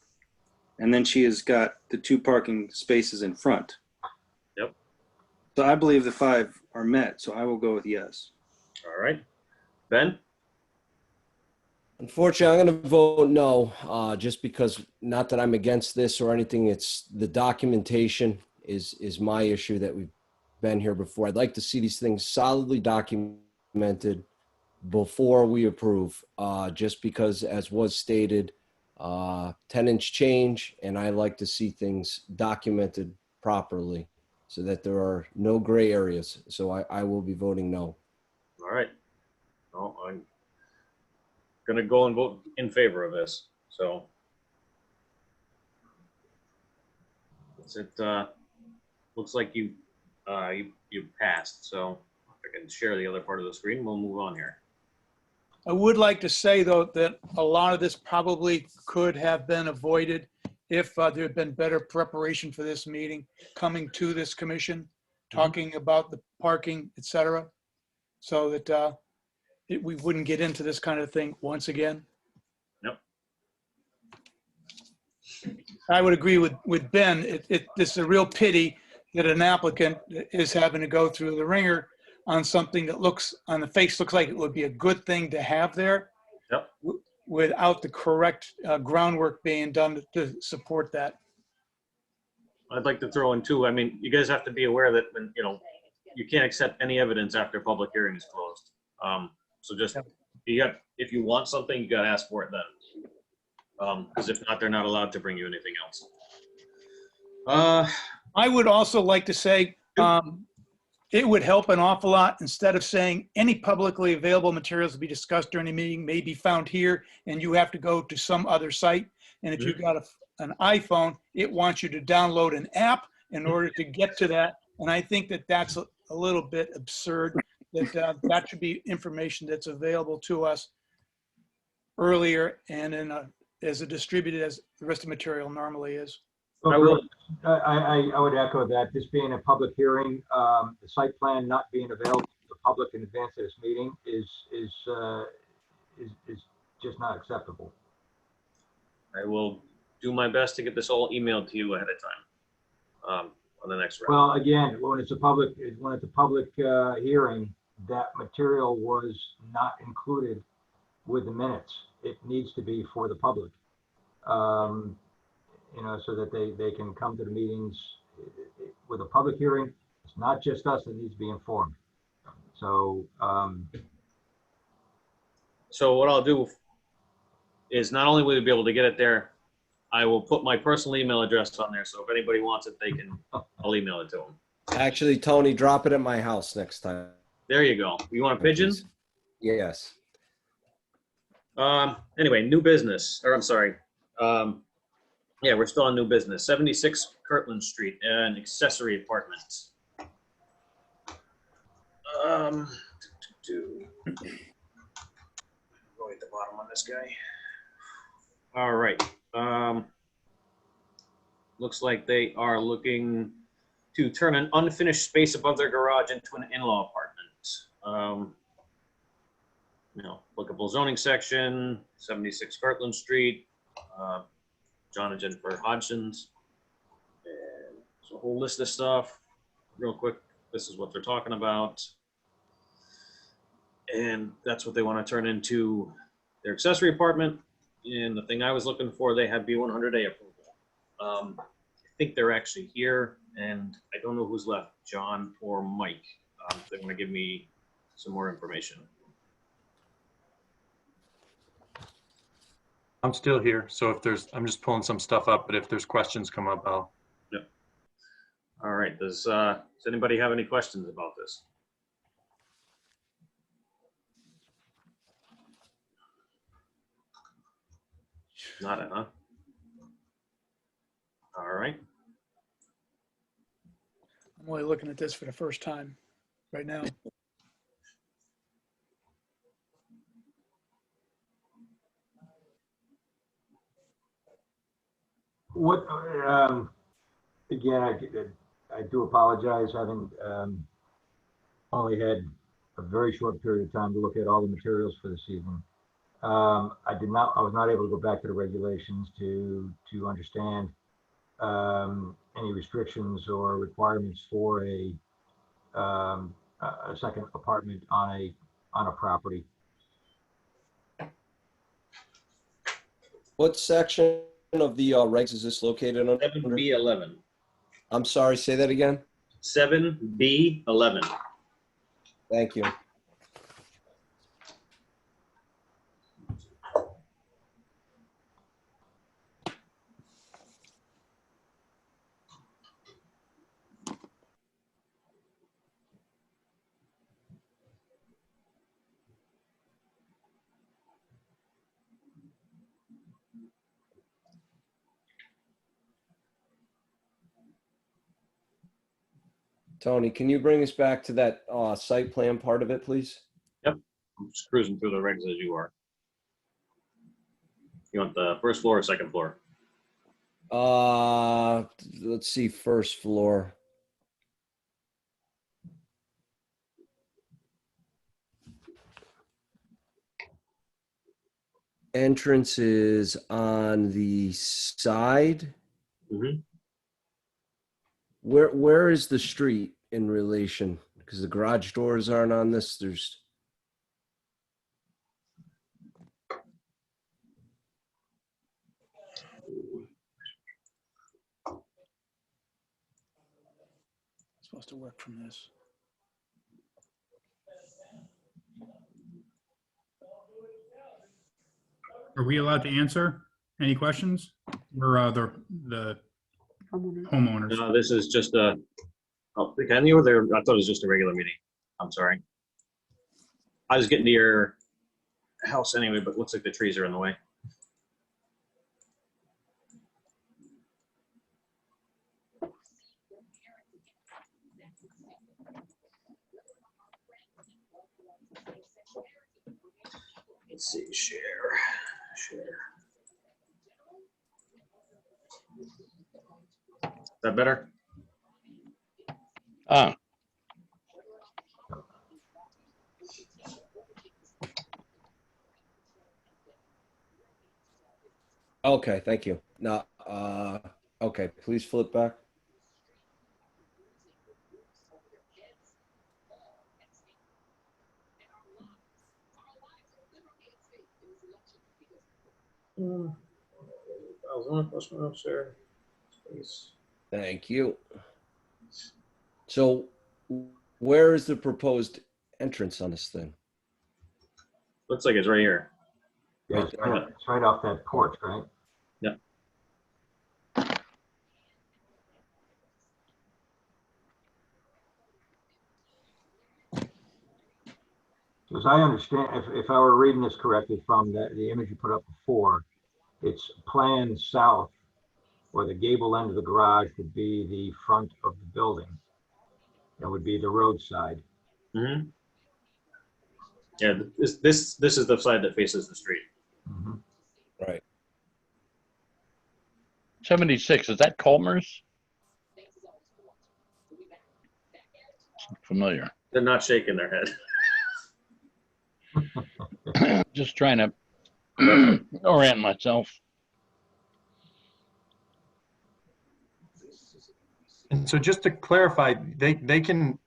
And then she has got the 2 parking spaces in front. Yep. So I believe the 5 are met, so I will go with yes. All right. Ben? Unfortunately, I'm going to vote no, just because, not that I'm against this or anything, it's the documentation is my issue that we've been here before. I'd like to see these things solidly documented before we approve, just because, as was stated, tenants change, and I like to see things documented properly so that there are no gray areas. So I will be voting no. All right. No, I'm gonna go and vote in favor of this, so. It looks like you passed, so if I can share the other part of the screen, we'll move on here. I would like to say, though, that a lot of this probably could have been avoided if there had been better preparation for this meeting, coming to this commission, talking about the parking, et cetera, so that we wouldn't get into this kind of thing once again. Yep. I would agree with Ben. This is a real pity that an applicant is having to go through the ringer on something that looks, on the face, looks like it would be a good thing to have there. Yep. Without the correct groundwork being done to support that. I'd like to throw in too, I mean, you guys have to be aware that, when you know, you can't accept any evidence after public hearing is closed. So just, if you want something, you gotta ask for it then. Because if not, they're not allowed to bring you anything else. I would also like to say, it would help an awful lot, instead of saying any publicly available materials to be discussed during the meeting may be found here, and you have to go to some other site. And if you've got an iPhone, it wants you to download an app in order to get to that. And I think that that's a little bit absurd, that that should be information that's available to us earlier and as a distributed as the rest of the material normally is. I would echo that. This being a public hearing, the site plan not being available to the public in advance of this meeting is just not acceptable. I will do my best to get this all emailed to you ahead of time on the next round. Well, again, when it's a public hearing, that material was not included with the minutes. It needs to be for the public. You know, so that they can come to the meetings with a public hearing. It's not just us that needs to be informed. So, So what I'll do is, not only will you be able to get it there, I will put my personal email address on there. So if anybody wants it, I'll email it to them. Actually, Tony, drop it at my house next time. There you go. You want a pigeon? Yes. Anyway, new business, or I'm sorry. Yeah, we're still on new business. 76 Kirtland Street, an accessory apartment. Go at the bottom on this guy. All right. Looks like they are looking to turn an unfinished space above their garage into an in-law apartment. You know, applicable zoning section, 76 Kirtland Street. John and Jennifer Hodgson's, and so a whole list of stuff. Real quick, this is what they're talking about, and that's what they want to turn into their accessory apartment. And the thing I was looking for, they have B100A approval. I think they're actually here, and I don't know who's left, John or Mike. They want to give me some more information. I'm still here, so if there's, I'm just pulling some stuff up, but if there's questions come up, I'll. Yep. All right, does anybody have any questions about this? Not it, huh? All right. I'm only looking at this for the first time right now. what, again, I do apologize, having only had a very short period of time to look at all the materials for this evening. I was not able to go back to the regulations to understand any restrictions or requirements for a second apartment on a property. What section of the regs is this located under? 7B11. I'm sorry, say that again? 7B11. Thank you. Tony, can you bring us back to that site plan part of it, please? Yep. I'm just cruising through the regs as you are. You want the first floor or second floor? Let's see, first floor. Entrance is on the side. Mm-hmm. Where is the street in relation? Because the garage doors aren't on this. There's Supposed to work from this. Are we allowed to answer any questions? Or the homeowners? No, this is just a, oh, can you, there? I thought it was just a regular meeting. I'm sorry. I was getting to your house anyway, but it looks like the trees are in the way. Let's see, share. Is that better? okay. Thank you. Now, okay, please flip back. Thank you. So where is the proposed entrance on this thing? Looks like it's right here. Yeah, it's right off that porch, right? Yeah. So as I understand, if I were reading this correctly from the image you put up before, it's planned south, or the gable end of the garage would be the front of the building. That would be the roadside. Mm-hmm. Yeah, this is the side that faces the street. Mm-hmm. Right. 76, is that Colmer's? Familiar. They're not shaking their head. Just trying to orient myself. And so just to clarify, they can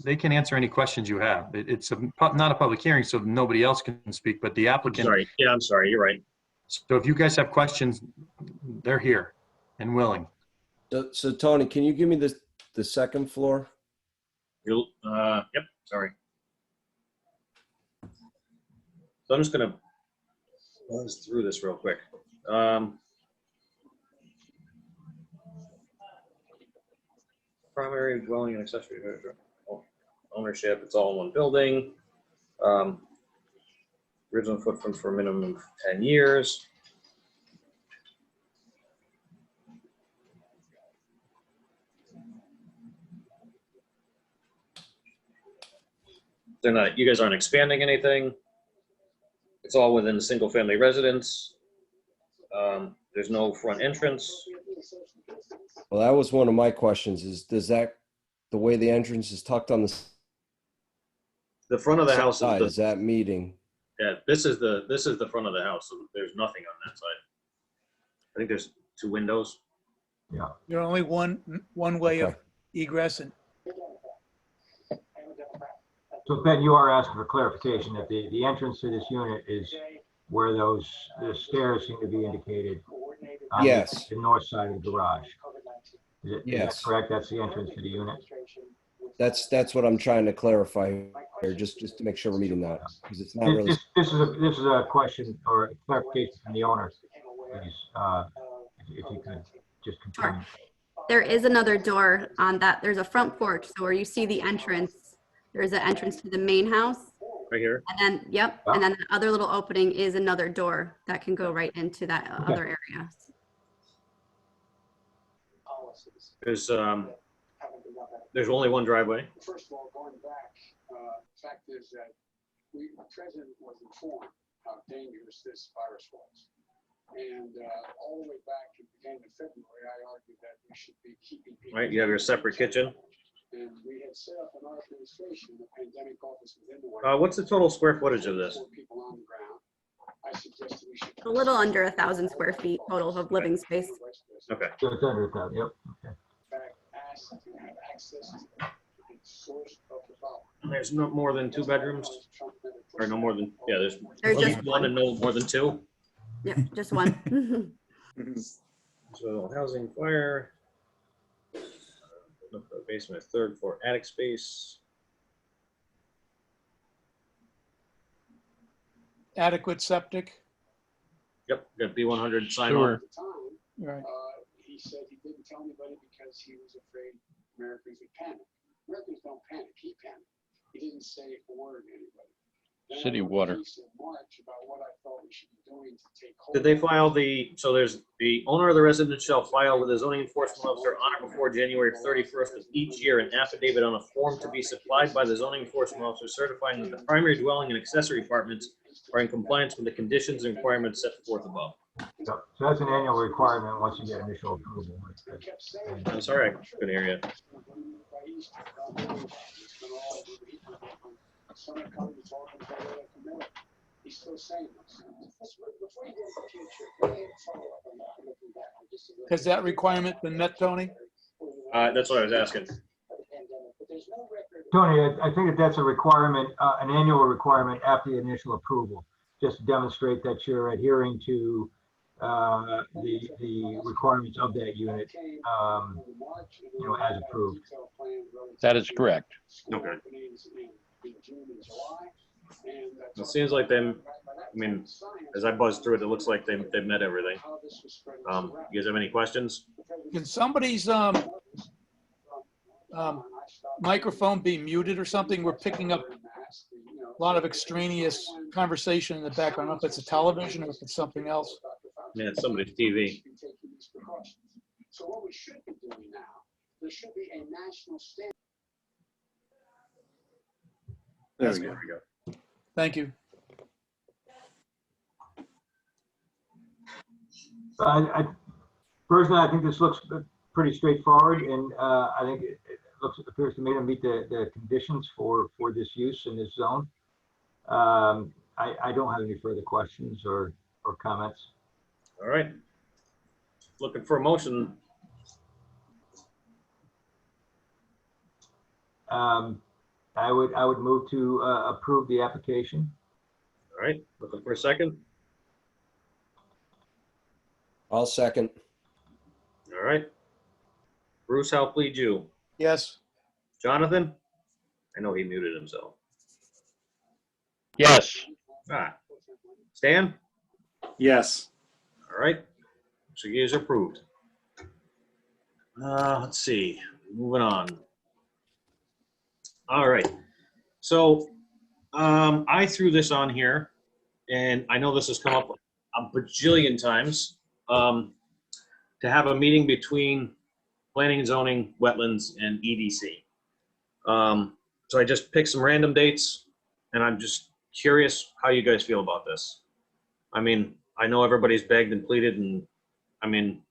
answer any questions you have. It's not a public hearing, so nobody else can speak, but the applicant. Sorry. Yeah, I'm sorry. You're right. So if you guys have questions, they're here and willing. So Tony, can you give me the second floor? Yep. Sorry. So I'm just gonna buzz through this real quick. Primary dwelling and accessory ownership, it's all in one building. Original footprint for a minimum of 10 years. They're not, you guys aren't expanding anything. It's all within a single family residence. There's no front entrance. Well, that was one of my questions is, does that, the way the entrance is tucked on the The front of the house Side is is that meeting? yeah, this is the front of the house, so there's nothing on that side. I think there's 2 windows. Yeah. There are only one way of Okay. egress, and So Ben, you are asking for clarification that the entrance to this unit is where the stairs seem to be indicated. On Yes. The north side of the garage. Is that Yes. correct? That's the entrance to the unit? That's what I'm trying to clarify here, just to make sure we're meeting that, because it's not really. This is a question or a clarification from the owner. Please, if you could just confirm. Sure. There is another door on that. There's a front porch. So where you see the entrance, there's an entrance to the main house. Right here. And then, yep. And then the other little opening is another door that can go right into that other area. There's only one driveway. First of all, going back, the fact is that the president was informed how dangerous this virus was. And all the way back at the beginning of February, I argued that we should be keeping people. Right, you have your separate kitchen. And we had set up an administration, the pandemic office within the White House. What's the total square footage of this? People on the ground. I suggested we should. A little under 1,000 square feet total of living space. Okay. So it's under that, yep. Okay. Asked to have access to the source of the problem. There's no more than 2 bedrooms, or no more than, yeah, there's There's at least just one and no more than 2. Yep, just one. So housing, fire, basement, 3rd floor, attic space. adequate septic. Yep, got B100 sign Sure. on. Right. He said he didn't tell anybody because he was afraid Americans would panic. Americans don't panic. He panicked. He didn't say a word to anybody. Then I City wrote a water. piece in March about what I thought we should be doing to take hold. Did they file so there's the owner of the residence shall file with the zoning enforcement officer on or before January 31st of each year an affidavit on a form to be supplied by the zoning enforcement officer certifying that the primary dwelling and accessory apartments are in compliance with the conditions and requirements set forth above. So that's an annual requirement once you get initial approval. I'm sorry, I couldn't hear you. He's still saying this. Before you go to the future, go ahead and follow up on that. Looking back, just a little Has that requirement been met, Tony? That's what I was asking. Tony, I think that's a requirement, an annual requirement after the initial approval, just to demonstrate that you're adhering to the requirements of that unit, as approved. That is correct. Okay. It seems like them, as I buzzed through it, it looks like they've met everything. You guys have any questions? Can somebody's microphone be muted or something? We're picking up a lot of extraneous conversation in the background. I don't know if it's a television or if it's something else. Yeah, it's somebody's TV. So what we should be doing now, there should be a national standard. There we go. Thank you. Personally, I think this looks pretty straightforward, and I think it appears to me to meet the conditions for this use in this zone. I don't have any further questions or comments. All right. Looking for a motion. I would move to approve the application. All right. Looking for a second. I'll second. All right. Bruce, how plead you? Yes. Jonathan? I know he muted himself. Yes. Stan? Yes. All right. So he is approved. Let's see. Moving on. All right. So I threw this on here, and I know this has come up a bajillion times, to have a meeting between planning and zoning, wetlands, and EDC. So I just picked some random dates, and I'm just curious how you guys feel about this. I mean, I know everybody's begged and pleaded, and I mean,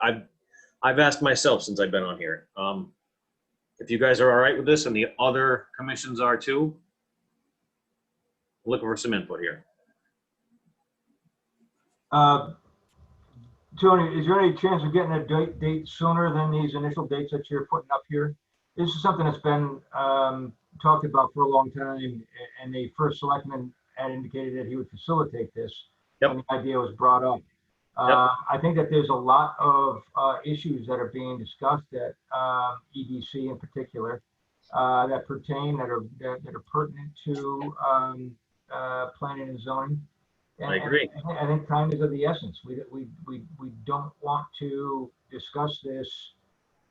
I've asked myself since I've been on here. If you guys are all right with this and the other commissions are too, looking for some input here. Tony, is there any chance of getting a date sooner than these initial dates that you're putting up here? This is something that's been talked about for a long time, and the first selectman had indicated that he would facilitate this. Yep. When the idea was brought up. I think that there's a lot of issues that are being discussed at EDC in particular that pertain, that are pertinent to planning and zoning. And I agree. I think time is of the essence. We don't want to discuss this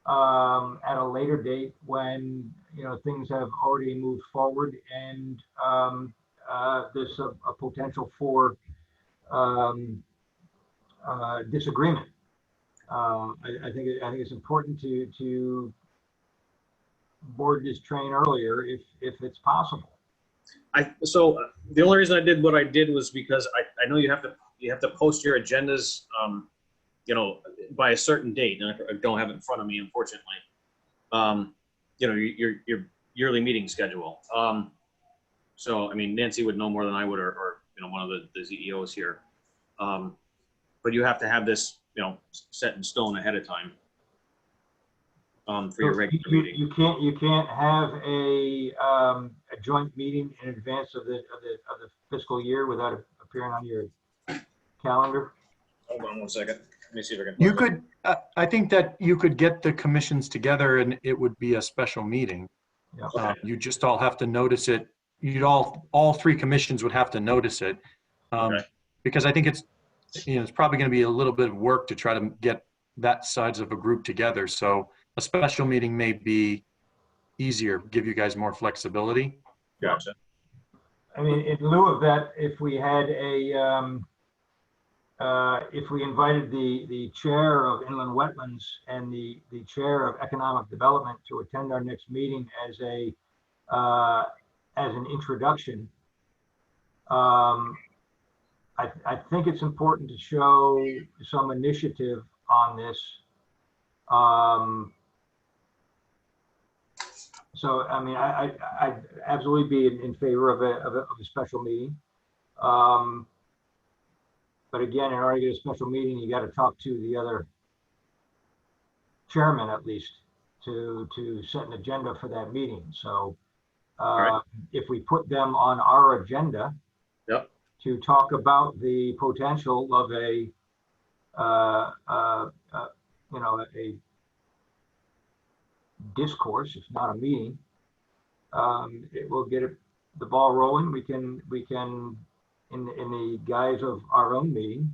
at a later date when, you know, things have already moved forward and there's a potential for disagreement. I think it's important to board this train earlier if it's possible. So the only reason I did what I did was because I know you have to post your agendas, you know, by a certain date, and I don't have it in front of me, unfortunately. You know, your yearly meeting schedule. So I mean, Nancy would know more than I would, or you know, one of the CEOs here. But you have to have this, you know, set in stone ahead of time. For your regular meeting. You can't have a joint meeting in advance of the fiscal year without it appearing on your calendar. Hold on one second. Let me see if I can. You could, I think that you could get the commissions together and it would be a special meeting. Yeah. You just all have to notice it. All three commissions would have to notice it. Because I think it's, you know, it's probably going to be a little bit of work to try to get that size of a group together. So a special meeting may be easier, give you guys more flexibility. Gotcha. I mean, in lieu of that, if we had if we invited the chair of inland wetlands and the chair of economic development to attend our next meeting as an introduction, I think it's important to show some initiative on this. So, I mean, I'd absolutely be in favor of a special meeting. But again, in order to get a special meeting, you got to talk to the other chairman at least to set an agenda for that meeting. So if we put them on our agenda to talk about the potential of a you know, a discourse, if not a meeting, it will get the ball rolling. We can in the guise of our own meeting,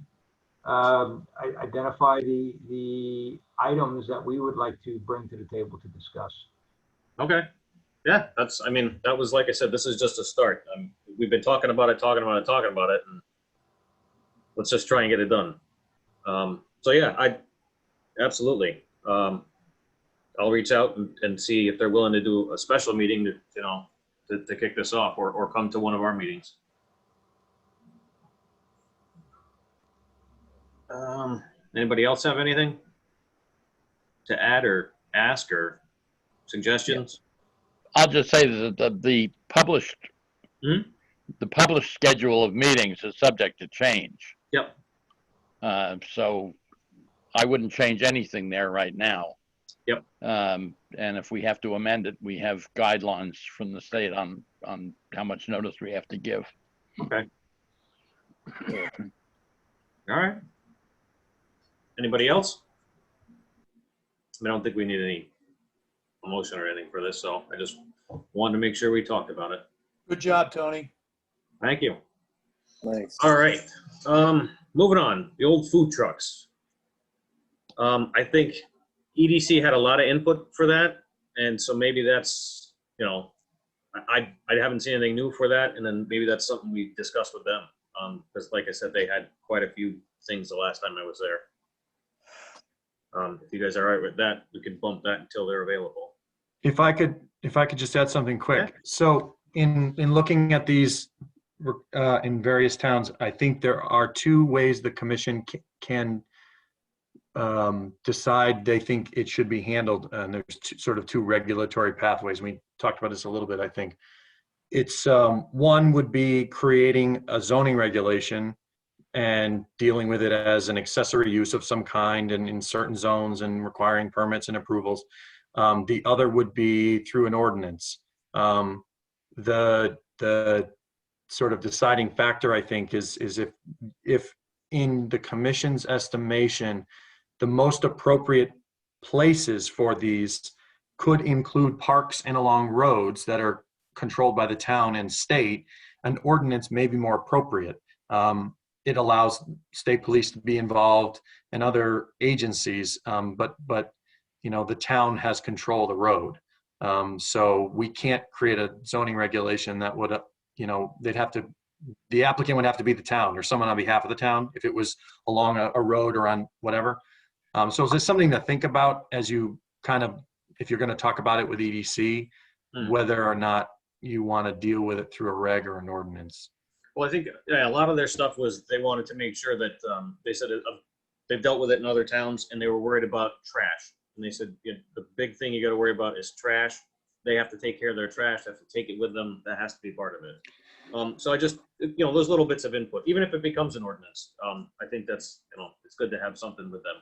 identify the items that we would like to bring to the table to discuss. Okay. Yeah, that's, I mean, that was, like I said, this is just a start. We've been talking about it, and let's just try and get it done. So yeah, absolutely. I'll reach out and see if they're willing to do a special meeting to, you know, to kick this off, or come to one of our meetings. Anybody else have anything to add or ask or suggestions? I'll just say that the published schedule of meetings is subject to change. Yep. So I wouldn't change anything there right now. Yep. And if we have to amend it, we have guidelines from the state on how much notice we have to give. Okay. All right. Anybody else? I don't think we need any motion or anything for this, so I just wanted to make sure we talked about it. Good job, Tony. Thank you. Thanks. All right. Moving on, the old food trucks. I think EDC had a lot of input for that, and so maybe that's, you know, I haven't seen anything new for that, and then maybe that's something we discussed with them, because like I said, they had quite a few things the last time I was there. If you guys are all right with that, we could bump that until they're available. If I could just add something quick. Yeah. So in looking at these in various towns, I think there are two ways the commission can decide they think it should be handled. And there's sort of two regulatory pathways. We talked about this a little bit, I think. it's, one would be creating a zoning regulation and dealing with it as an accessory use of some kind and in certain zones and requiring permits and approvals. The other would be through an ordinance. The sort of deciding factor, I think, is if in the commission's estimation, the most appropriate places for these could include parks and along roads that are controlled by the town and state, an ordinance may be more appropriate. It allows state police to be involved and other agencies, but the town has control of the road. So we can't create a zoning regulation that would, the applicant would have to be the town or someone on behalf of the town if it was along a road or on whatever. So is this something to think about as you if you're going to talk about it with EDC, whether or not you want to deal with it through a reg or an ordinance? Well, I think a lot of their stuff was they wanted to make sure that they said they've dealt with it in other towns and they were worried about trash. And they said the big thing you got to worry about is trash. They have to take care of their trash. They have to take it with them. That has to be part of it. So I just, those little bits of input, even if it becomes an ordinance, I think that's, it's good to have something with them.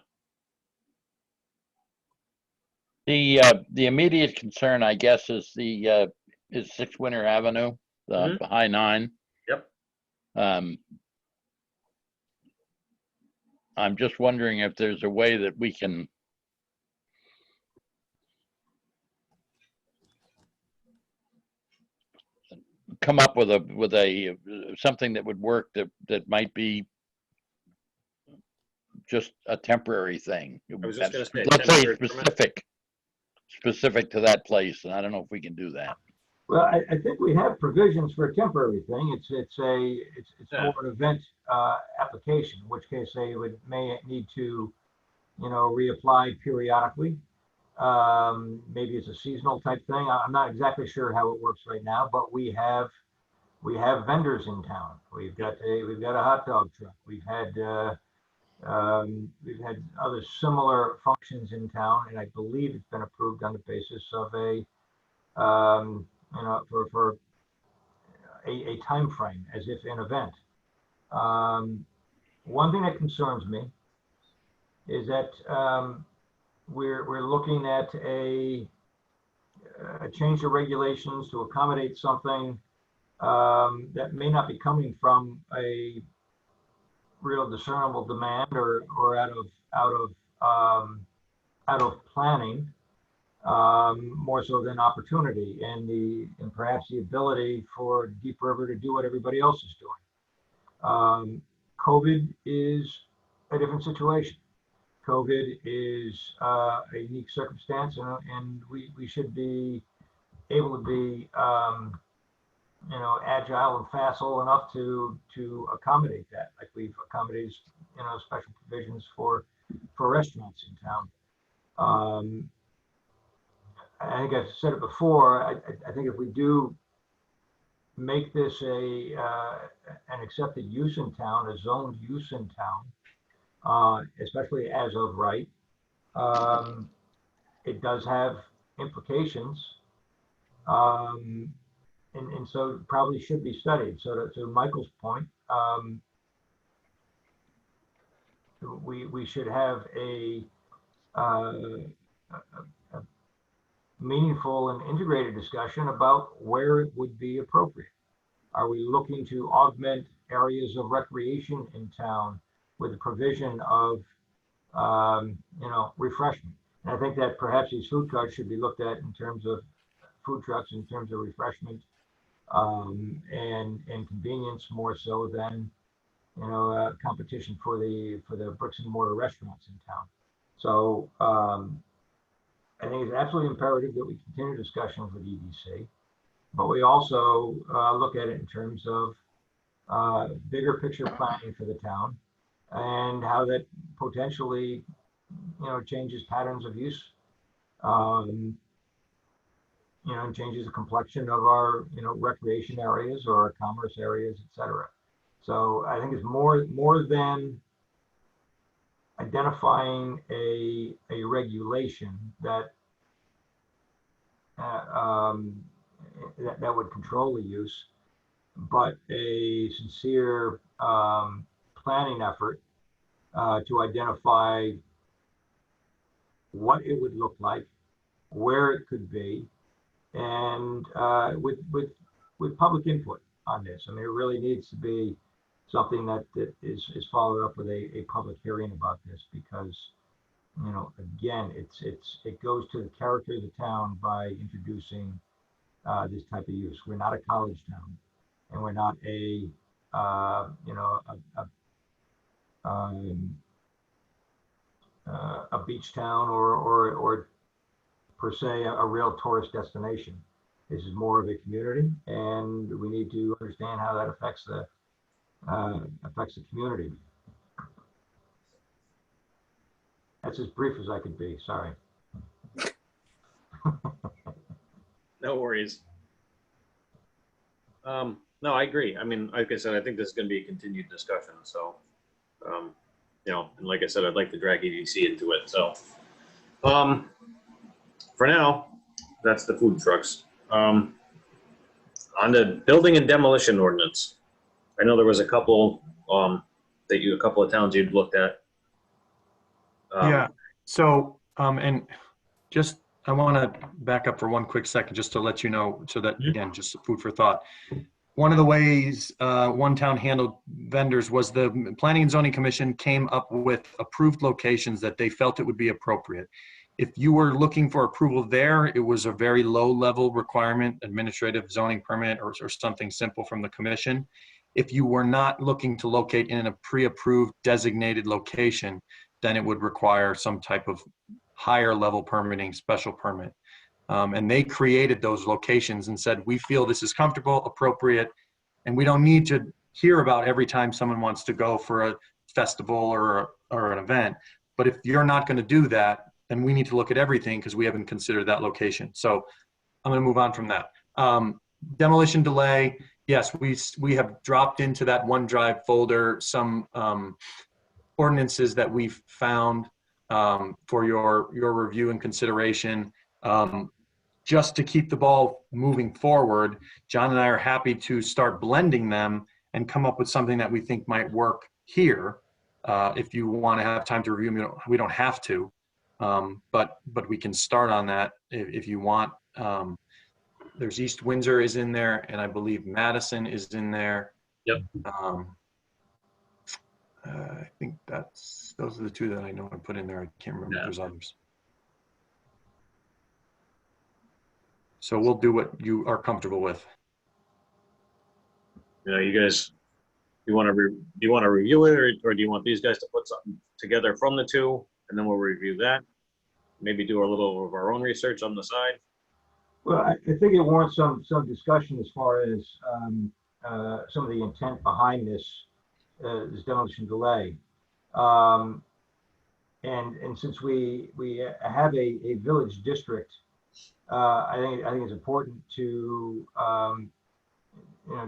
The immediate concern, I guess, is is 6 Winter Avenue, the High 9. Yep. I'm just wondering if there's a way that we can come up with a something that would work that might be just a temporary thing. I was just going to say, let's say specific to that place, and I don't know if we can do that. Well, I think we have provisions for a temporary thing. It's more an event application, in which case they may need to, reapply periodically. Maybe it's a seasonal type thing. I'm not exactly sure how it works right now, but we have vendors in town. We've got a hot dog truck. We've had other similar functions in town, and I believe it's been approved on the basis of for a time frame, as if an event. One thing that concerns me is that we're looking at a change of regulations to accommodate something that may not be coming from a real discernible demand or out of planning, more so than opportunity and perhaps the ability for Deep River to do what everybody else is doing. COVID is a different situation. COVID is a unique circumstance, and we should be able to be agile and facile enough to accommodate that, like we've accommodated special provisions for restaurants in town. I think I've said it before. I think if we do make this an accepted use in town, a zoned use in town, especially as of right, it does have implications, and so it probably should be studied. So to Michael's point, we should have a meaningful and integrated discussion about where it would be appropriate. Are we looking to augment areas of recreation in town with the provision of, refreshment? And I think that perhaps these food trucks should be looked at in terms of food trucks, in terms of refreshment and convenience, more so than, competition for the bricks and mortar restaurants in town. So, I think it's absolutely imperative that we continue discussions with EDC, but we also look at it in terms of bigger picture planning for the town and how that potentially, changes patterns of use, and changes the complexion of our, recreation areas or our commerce areas, et cetera. So I think it's more than identifying a regulation that that would control the use, but a sincere planning effort to identify what it would look like, where it could be, and with public input on this. I mean, it really needs to be something that is followed up with a public hearing about this, because, you know, again, it goes to the character of the town by introducing this type of use. We're not a college town, and we're not a beach town or per se a real tourist destination. This is more of a community, and we need to understand how that affects the community. That's as brief as I could be. Sorry. No worries. No, I agree. I mean, like I said, I think this is going to be a continued discussion. So, you know, and like I said, I'd like to drag EDC into it. So, for now, that's the food trucks. On the building and demolition ordinance, I know there was a couple a couple of towns you'd looked at. Yeah. So, and just, I want to back up for one quick second, just to let you know, so that, again, just food for thought. One of the ways one town handled vendors was the Planning and Zoning Commission came up with approved locations that they felt it would be appropriate. If you were looking for approval there, it was a very low level requirement, administrative zoning permit or something simple from the commission. If you were not looking to locate in a pre-approved designated location, then it would require some type of higher level permitting, special permit. And they created those locations and said, we feel this is comfortable, appropriate, and we don't need to hear about every time someone wants to go for a festival or an event. But if you're not going to do that, then we need to look at everything because we haven't considered that location. So I'm going to move on from that. Demolition delay. Yes, we have dropped into that OneDrive folder some ordinances that we've found for your review and consideration. Just to keep the ball moving forward, John and I are happy to start blending them and come up with something that we think might work here. If you want to have time to review them, we don't have to, but we can start on that if you want. There's East Windsor is in there, and I believe Madison is in there. Yep. I think those are the two that I know I put in there. I can't remember if there's others. So we'll do what you are comfortable with. You know, you guys, do you want to review it, or do you want these guys to put something together from the two, and then we'll review that? Maybe do a little of our own research on the side. Well, I think it warrants some discussion as far as some of the intent behind this demolition delay. And since we have a village district, I think it's important to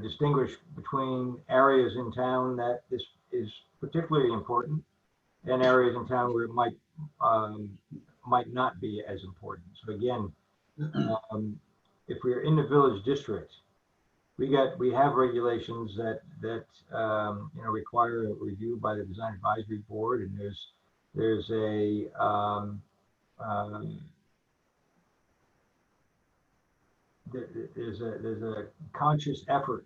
distinguish between areas in town that this is particularly important and areas in town where it might not be as important. So again, if we're in the village district, we have regulations that require a review by the Design Advisory Board, and there's a conscious effort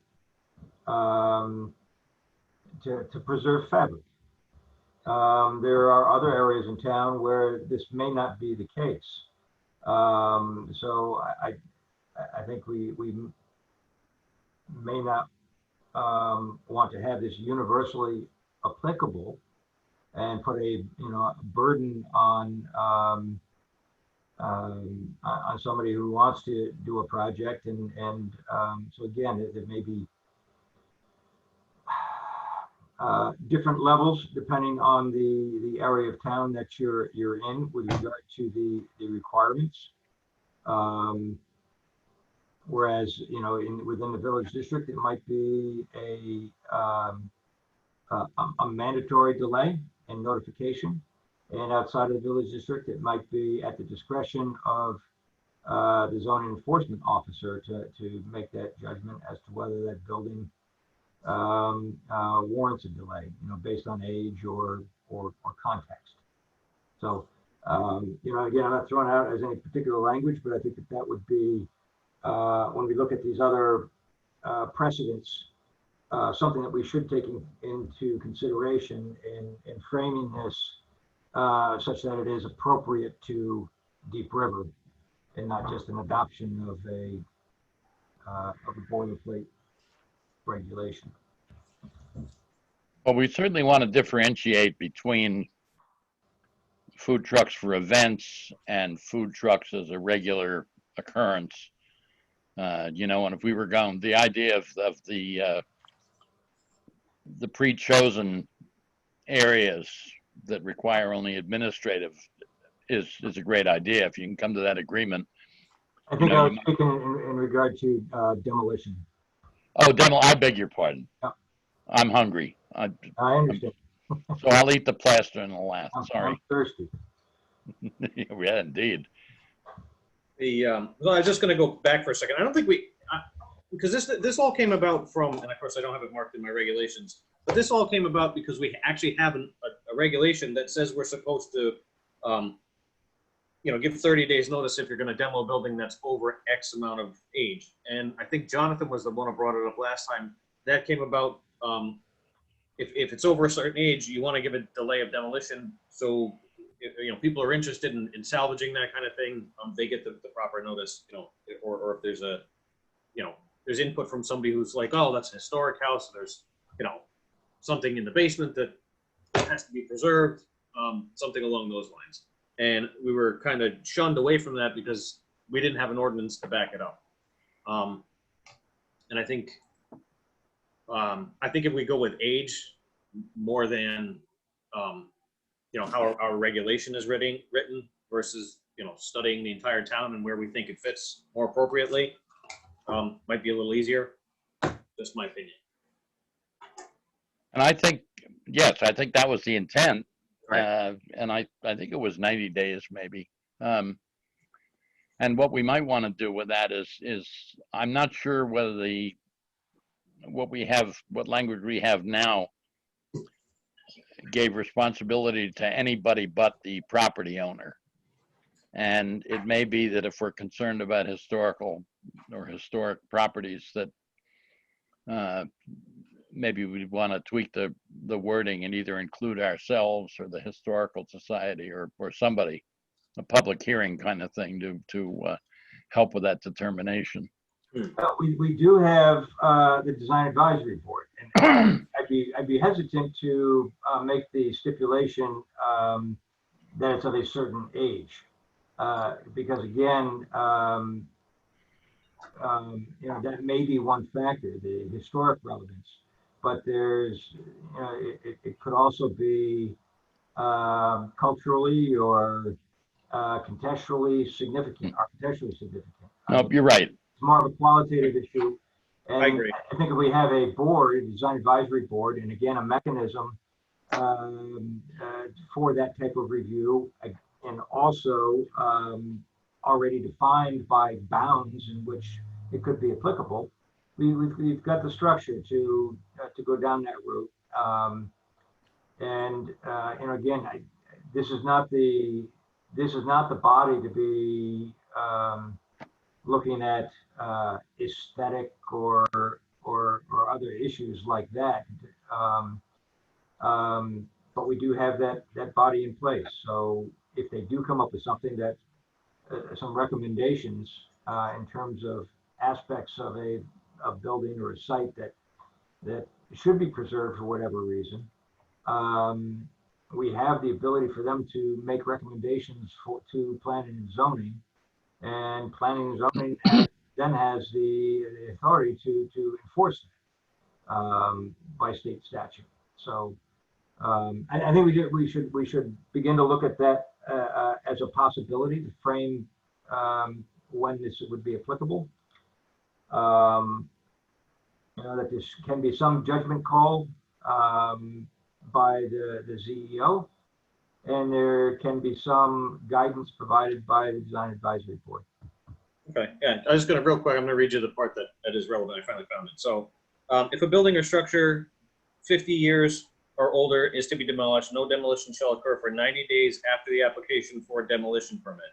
to preserve fabric. There are other areas in town where this may not be the case. So I think we may not want to have this universally applicable and put a burden on somebody who wants to do a project, and so again, it may be different levels depending on the area of town that you're in with regard to the requirements. Whereas within the village district, it might be a mandatory delay and notification. And outside of the village district, it might be at the discretion of the zoning enforcement officer to make that judgment as to whether that building warrants a delay, based on age or context. So, again, I'm not throwing out as any particular language, but I think that would be, when we look at these other precedents, something that we should take into consideration in framing this such that it is appropriate to Deep River and not just an adoption of a boilerplate regulation. Well, we certainly want to differentiate between food trucks for events and food trucks as a regular occurrence. And if we were going, the idea of the pre-chosen areas that require only administrative is a great idea. If you can come to that agreement. I think I was speaking in regard to demolition. Oh, I beg your pardon. Yeah. I'm hungry. I understand. So I'll eat the plaster in the last. Sorry. I'm thirsty. Yeah, indeed. Well, I was just going to go back for a second. I don't think because this all came about from, and of course I don't have it marked in my regulations, but this all came about because we actually have a regulation that says we're supposed to, give 30 days notice if you're going to demo a building that's over X amount of age. And I think Jonathan was the one who brought it up last time. That came about, if it's over a certain age, you want to give a delay of demolition. So, people are interested in salvaging that kind of thing. They get the proper notice, or if there's there's input from somebody who's like, oh, that's a historic house. There's, something in the basement that has to be preserved, something along those lines. And we were kind of shunned away from that because we didn't have an ordinance to back it up. And I think if we go with age more than, how our regulation is written versus, studying the entire town and where we think it fits more appropriately, might be a little easier. Just my opinion. And I think that was the intent. Right. And I think it was 90 days maybe. And what we might want to do with that is I'm not sure whether what language we have now gave responsibility to anybody but the property owner. And it may be that if we're concerned about historic properties that maybe we'd want to tweak the wording and either include ourselves or the Historical Society or somebody, a public hearing kind of thing to help with that determination. We do have the Design Advisory Board, and I'd be hesitant to make the stipulation that it's of a certain age, because again, that may be one factor, the historic relevance. But there's, it could also be culturally or contextually significant, architecturally significant. Nope, you're right. It's more of a qualitative issue. And I agree. I think if we have a board, a design advisory board, and again, a mechanism for that type of review, and also already defined by bounds in which it could be applicable, we've got the structure to go down that route. Again, this is not the body to be looking at aesthetic or other issues like that. But we do have that body in place. So if they do come up with something that some recommendations in terms of aspects of a building or a site that should be preserved for whatever reason, we have the ability for them to make recommendations to planning and zoning, and planning and zoning then has the authority to enforce that by state statute. So I think we should begin to look at that as a possibility to frame when this would be applicable. That this can be some judgment call by the CEO, and there can be some guidance provided by the Design Advisory Board. Okay, yeah, I was just gonna, real quick, I'm gonna read you the part that is relevant. I finally found it. So, if a building or structure 50 years or older is to be demolished, no demolition shall occur for 90 days after the application for a demolition permit.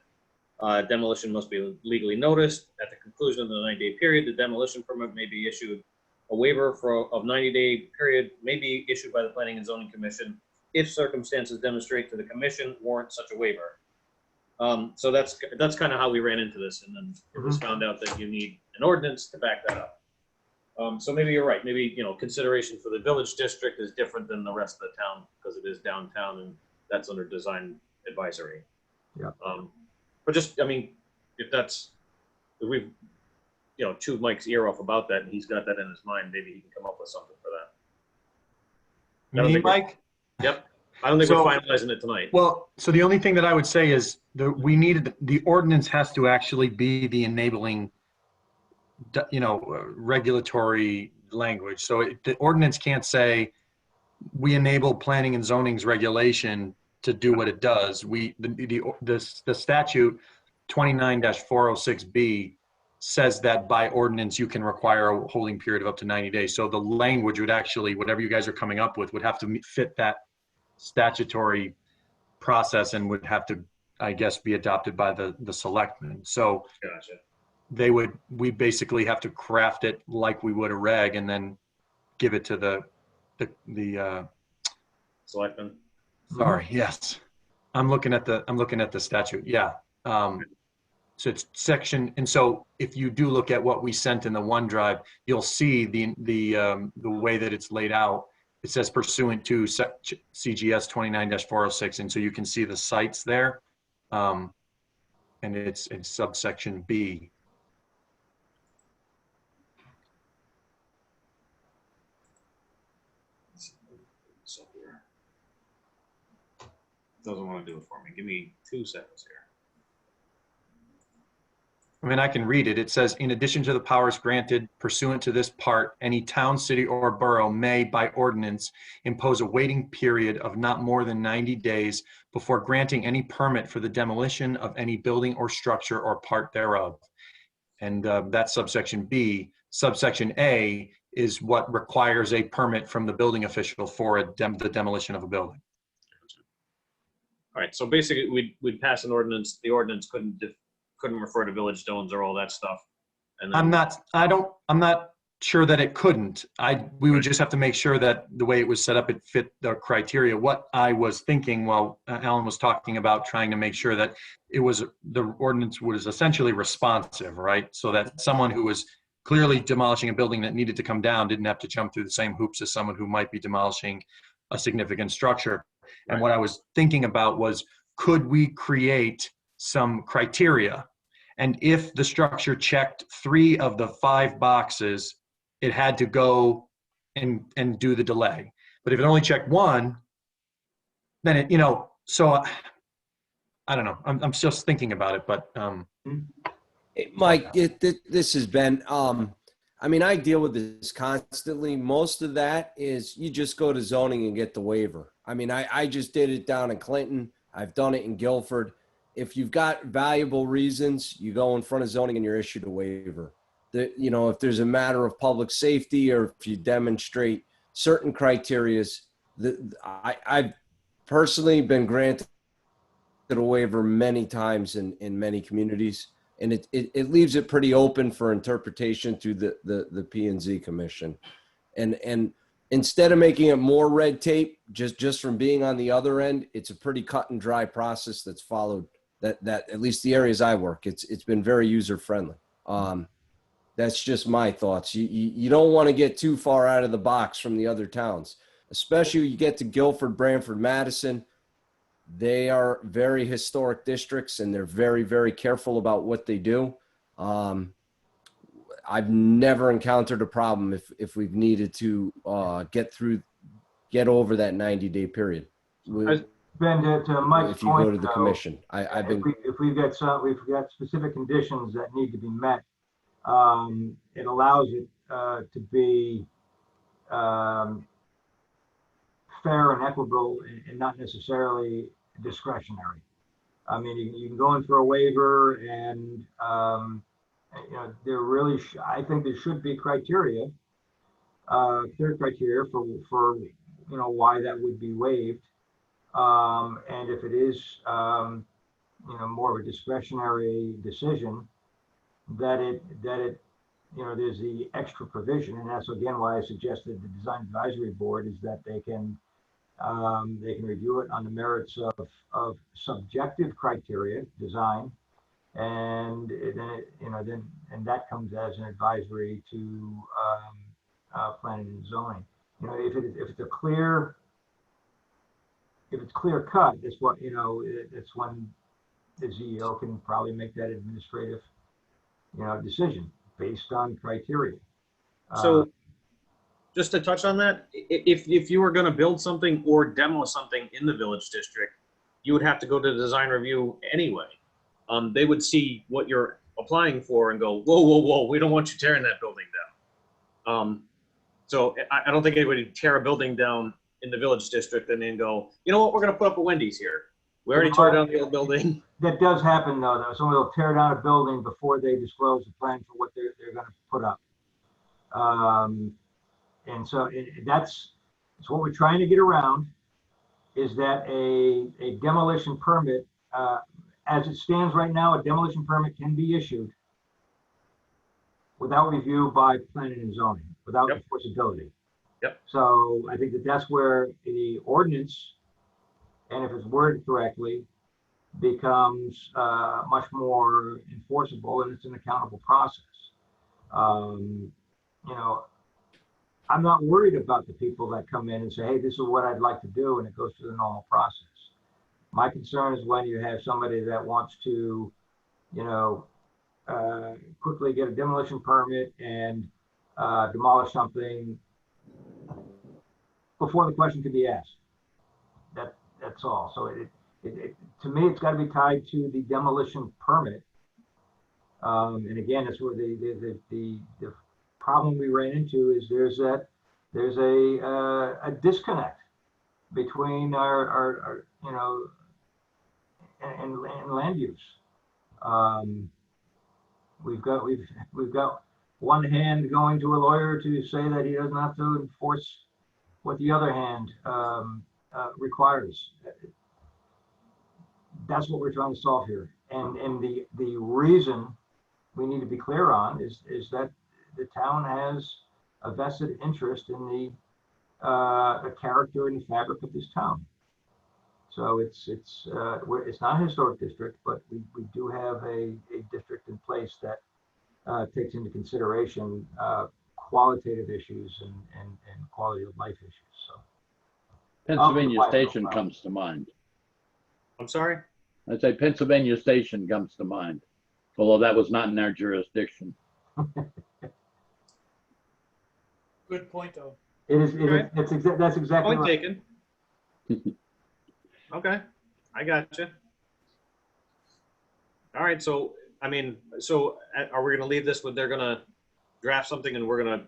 Demolition must be legally noticed. At the conclusion of the 90-day period, the demolition permit may be issued. A waiver of 90-day period may be issued by the Planning and Zoning Commission if circumstances demonstrate to the commission warrant such a waiver. So that's kind of how we ran into this, and then it was found out that you need an ordinance to back that up. So maybe you're right. Maybe, consideration for the village district is different than the rest of the town because it is downtown and that's under design advisory. Yeah. But just, if we've, chewed Mike's ear off about that and he's got that in his mind, maybe he can come up with something for that. Me, Mike? Yep. I don't think So- we're finalizing it tonight. Well, so the only thing that I would say is the ordinance has to actually be the enabling, regulatory language. So the ordinance can't say we enable planning and zoning's regulation to do what it does. The statute 29-406B says that by ordinance you can require a holding period of up to 90 days. So the language would actually, whatever you guys are coming up with, would have to fit that statutory process and would have to, I guess, be adopted by the selectmen. So Gotcha. we basically have to craft it like we would a reg and then give it to the Selectmen. sorry, yes. I'm looking at the statute. Yeah. So it's section, and so if you do look at what we sent in the OneDrive, you'll see the way that it's laid out. It says pursuant to CGS 29-406, and so you can see the sites there. And it's in subsection B. Doesn't want to do it for me. Give me 2 seconds here. I mean, I can read it. It says, in addition to the powers granted pursuant to this part, any town, city, or borough may, by ordinance, impose a waiting period of not more than 90 days before granting any permit for the demolition of any building or structure or part thereof. And that's subsection B. Subsection A is what requires a permit from the building official for the demolition of a building. All right, so basically we'd pass an ordinance. The ordinance couldn't refer to village zones or all that stuff. And then, I'm not sure that it couldn't. We would just have to make sure that the way it was set up, it fit the criteria. What I was thinking while Alan was talking about trying to make sure that the ordinance was essentially responsive, right? So that someone who was clearly demolishing a building that needed to come down didn't have to jump through the same hoops as someone who might be demolishing a significant structure. And what I was thinking about was, could we create some criteria? And if the structure checked 3 of the 5 boxes, it had to go and do the delay. But if it only checked 1, then it, so I don't know. I'm just thinking about it, but. Hey, Mike, this has been, I deal with this constantly. Most of that is you just go to zoning and get the waiver. I just did it down in Clinton. I've done it in Guilford. If you've got valuable reasons, you go in front of zoning and you're issued a waiver. If there's a matter of public safety or if you demonstrate certain criterias, I've personally been granted a waiver many times in many communities, and it leaves it pretty open for interpretation through the P&Z Commission. And instead of making it more red tape, just from being on the other end, it's a pretty cut and dry process that's followed. That at least the areas I work, it's been very user friendly. That's just my thoughts. You don't want to get too far out of the box from the other towns, especially when you get to Guilford, Branford, Madison. They are very historic districts and they're very, very careful about what they do. I've never encountered a problem if we've needed to get over that 90-day period. Ben, to Mike's if you point, go to the though, commission, if we've got specific conditions that need to be met, it allows it to be fair and equitable and not necessarily discretionary. You can go in for a waiver and you know, there really, I think there should be criteria, clear criteria for, you know, why that would be waived. And if it is, you know, more of a discretionary decision, that it, you know, there's the extra provision, and that's again why I suggested the design advisory board is that they can review it on the merits of subjective criteria, design, and then you know and that comes as an advisory to planning and zoning. You know, if it's clear cut, that's what, you know, it's when the CEO can probably make that administrative, you know, decision based on criteria. So just to touch on that, if you were going to build something or demo something in the village district, you would have to go to the design review anyway. They would see what you're applying for and go, whoa, whoa, whoa, we don't want you tearing that building down. So I don't think anybody would tear a building down in the village district and then go, you know what, we're going to put up a Wendy's here. We already tore down the old building. That does happen though. Someone will tear down a building before they disclose the plan for what they're going to put up. And so that's what we're trying to get around, is that a demolition permit, as it stands right now, a demolition permit can be issued without review by planning and zoning, without enforceability. Yep. So I think that's where the ordinance, and if it's worded correctly, becomes much more enforceable, and it's an accountable process. You know, I'm not worried about the people that come in and say, hey, this is what I'd like to do, and it goes through the normal process. My concern is when you have somebody that wants to, you know, quickly get a demolition permit and demolish something before the question could be asked. That's all. So to me, it's got to be tied to the demolition permit. And again, that's where the problem we ran into is there's a disconnect between our you know, and land use. We've got one hand going to a lawyer to say that he doesn't have to enforce what the other hand requires. That's what we're trying to solve here. And the reason we need to be clear on is that the town has a vested interest in the character and the fabric of this town. So it's not a historic district, but we do have a district in place that takes into consideration qualitative issues and quality of life issues. So Pennsylvania Station comes to mind. I'm sorry? I say Pennsylvania Station comes to mind, although that was not in our jurisdiction. Good point, though. That's exactly Point right. taken. Okay, I gotcha. All right, so, I mean, so are we gonna leave this with, they're gonna draft something and we're gonna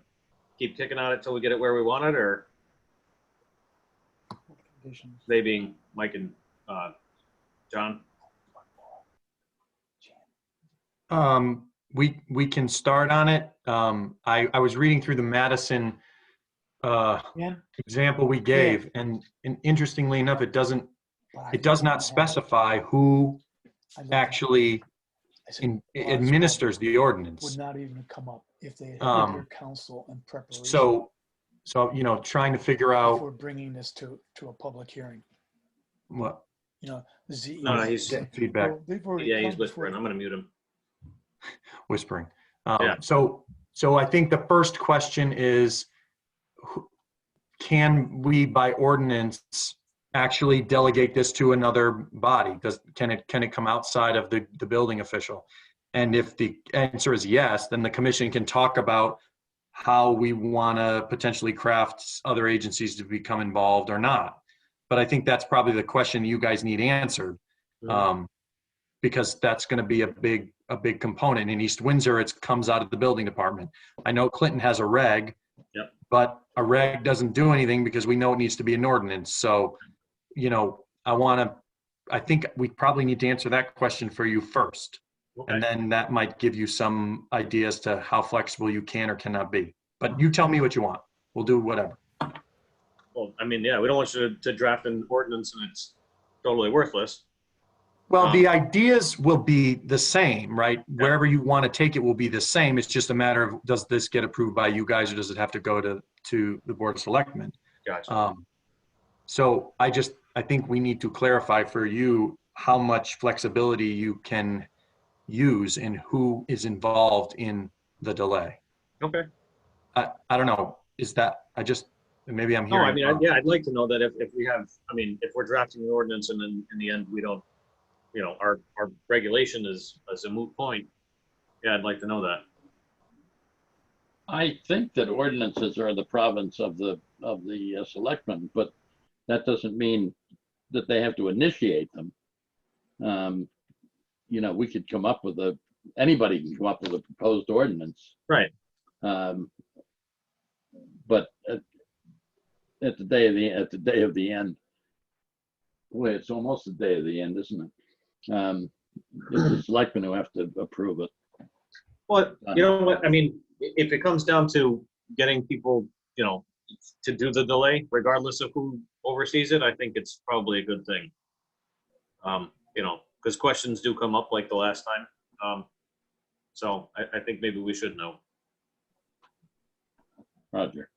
keep kicking on it till we get it where we want it, or they being Mike and John? We can start on it. I was reading through the Madison example we gave, and interestingly enough, it does not specify who actually administers the ordinance. Would not even come up if they had their counsel and preparation. So you know, trying to figure out before bringing this to a public hearing. what. You know, No, he's feedback. Yeah, he's whispering. I'm gonna mute him. Whispering. Yeah. So I think the first question is, can we by ordinance actually delegate this to another body? Can it come outside of the building official? And if the answer is yes, then the commission can talk about how we want to potentially craft other agencies to become involved or not. But I think that's probably the question you guys need answered, because that's going to be a big component. In East Windsor, it comes out of the building department. I know Clinton has a reg, but a reg doesn't do anything because we know it needs to be an ordinance. So, you know, I think we probably need to answer that question for you first. And then that might give you some idea as to how flexible you can or cannot be. But you tell me what you want. We'll do whatever. Well, I mean, yeah, we don't want you to draft an ordinance and it's totally worthless. Well, the ideas will be the same, right? Wherever you want to take it will be the same. It's just a matter of, does this get approved by you guys or does it have to go to the Board of Selectmen? Gotcha. So I think we need to clarify for you how much flexibility you can use and who is involved in the delay. Okay. I don't know. Is that, maybe I'm No, hearing. I mean, yeah, I'd like to know that if we have, I mean, if we're drafting an ordinance and then in the end, we don't, you know, our regulation is a moot point. Yeah, I'd like to know that. I think that ordinances are the province of the selectmen, but that doesn't mean that they have to initiate them. You know, we could come up with anybody can come up with a proposed ordinance. Right. But at the day of the end, well, it's almost the day of the end, isn't it? It's the selectmen who have to approve it. Well, you know what, I mean, if it comes down to getting people, you know, to do the delay, regardless of who oversees it, I think it's probably a good thing. You know, because questions do come up like the last time. So I think maybe we should know. Roger.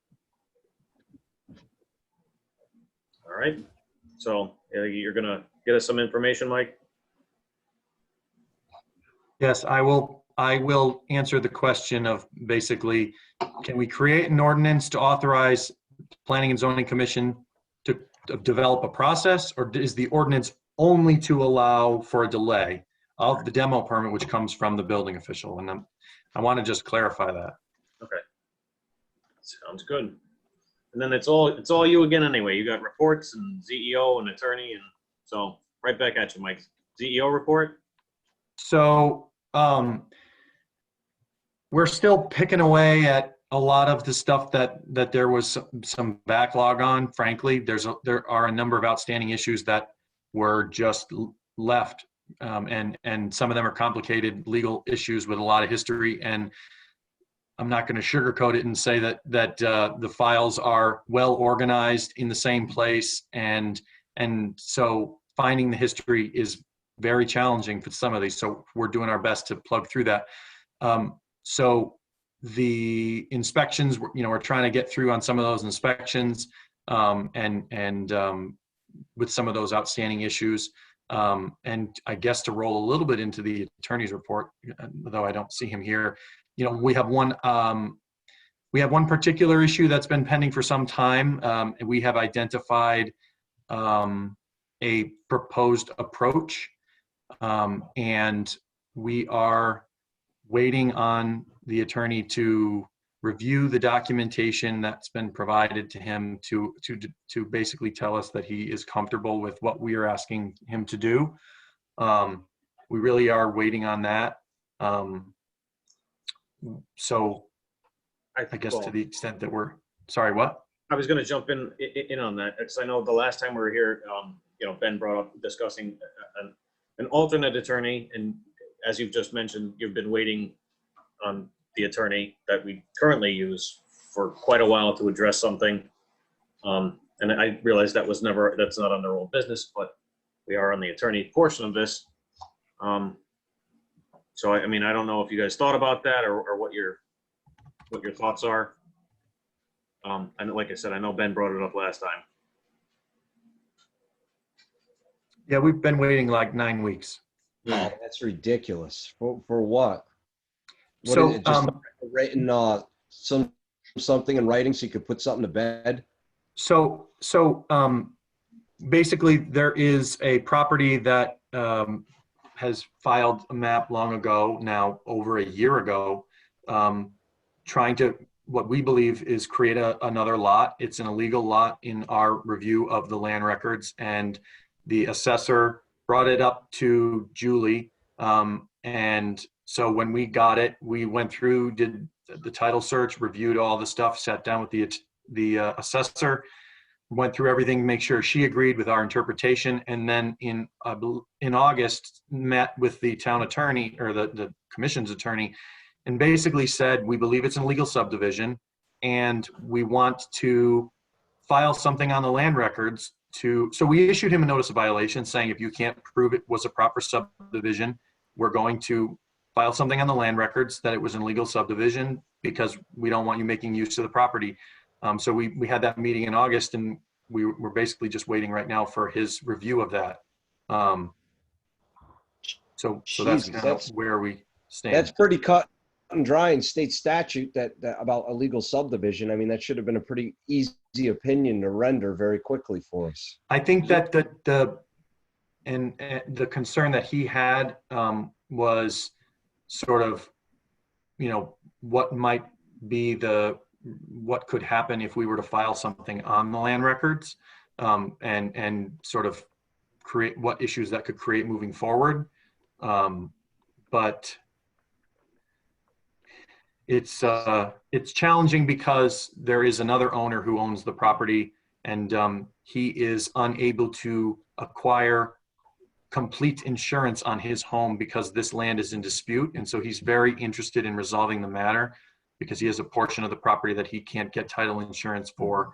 All right. So you're gonna get us some information, Mike? Yes, I will answer the question of basically, can we create an ordinance to authorize Planning and Zoning Commission to develop a process, or is the ordinance only to allow for a delay of the demo permit, which comes from the building official? And I want to just clarify that. Okay. Sounds good. And then it's all you again anyway. You got reports and CEO and attorney, and so right back at you, Mike. CEO report? So we're still picking away at a lot of the stuff that there was some backlog on. Frankly, there are a number of outstanding issues that were just left, and some of them are complicated legal issues with a lot of history. And I'm not going to sugarcoat it and say that the files are well organized in the same place, and so finding the history is very challenging for some of these. So we're doing our best to plug through that. So the inspections, you know, we're trying to get through on some of those inspections, and with some of those outstanding issues. And I guess to roll a little bit into the attorney's report, though I don't see him here, you know, we have one particular issue that's been pending for some time. And we have identified a proposed approach, and we are waiting on the attorney to review the documentation that's been provided to him to basically tell us that he is comfortable with what we are asking him to do. We really are waiting on that. So I guess to the extent that sorry, what? I was going to jump in on that because I know the last time we were here, you know, Ben brought up discussing an alternate attorney, and as you've just mentioned, you've been waiting on the attorney that we currently use for quite a while to address something. And I realized that's not on their own business, but we are on the attorney portion of this. So I mean, I don't know if you guys thought about that or what your thoughts are. And like I said, I know Ben brought it up last time. Yeah, we've been waiting like 9 weeks. Oh, that's ridiculous. For what? So, is it just written something in writing so you could put something to bed? So basically there is a property that has filed a map long ago, now over a year ago, trying to, what we believe is create another lot. It's an illegal lot in our review of the land records, and the assessor brought it up to Julie. And so when we got it, we went through, did the title search, reviewed all the stuff, sat down with the assessor. went through everything, make sure she agreed with our interpretation, and then in August met with the town attorney or the commission's attorney, and basically said, we believe it's an illegal subdivision, and we want to file something on the land records so we issued him a notice of violation saying, if you can't prove it was a proper subdivision, we're going to file something on the land records that it was an illegal subdivision because we don't want you making use of the property. So we had that meeting in August, and we're basically just waiting right now for his review of that. So that's Jeez, kind of where we stand. That's pretty cut and dry in state statute that about illegal subdivision. I mean, that should have been a pretty easy opinion to render very quickly for us. I think that the concern that he had was sort of, what could happen if we were to file something on the land records, and sort of create what issues that could create moving forward. But it's challenging because there is another owner who owns the property, and he is unable to acquire complete insurance on his home because this land is in dispute. And so he's very interested in resolving the matter because he has a portion of the property that he can't get title insurance for.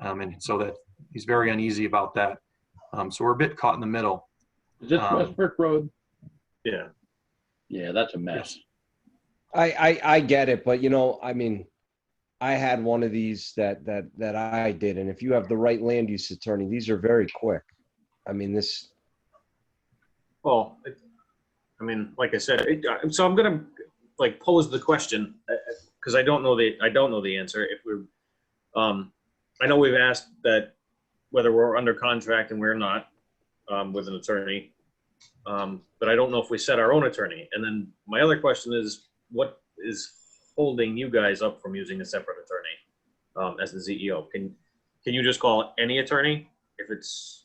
And so that he's very uneasy about that. So we're a bit caught in the middle. Is this Westbrook Road? Yeah. Yeah, that's a mess. I get it, but I mean, I had one of these that I did, and if you have the right land use attorney, these are very quick. I mean, this. Well, I mean, like I said, so I'm gonna pose the question because I don't know the answer. If we're, I know we've asked that whether we're under contract and we're not with an attorney, but I don't know if we set our own attorney. And then my other question is, what is holding you guys up from using a separate attorney as the CEO? Can you just call any attorney if it's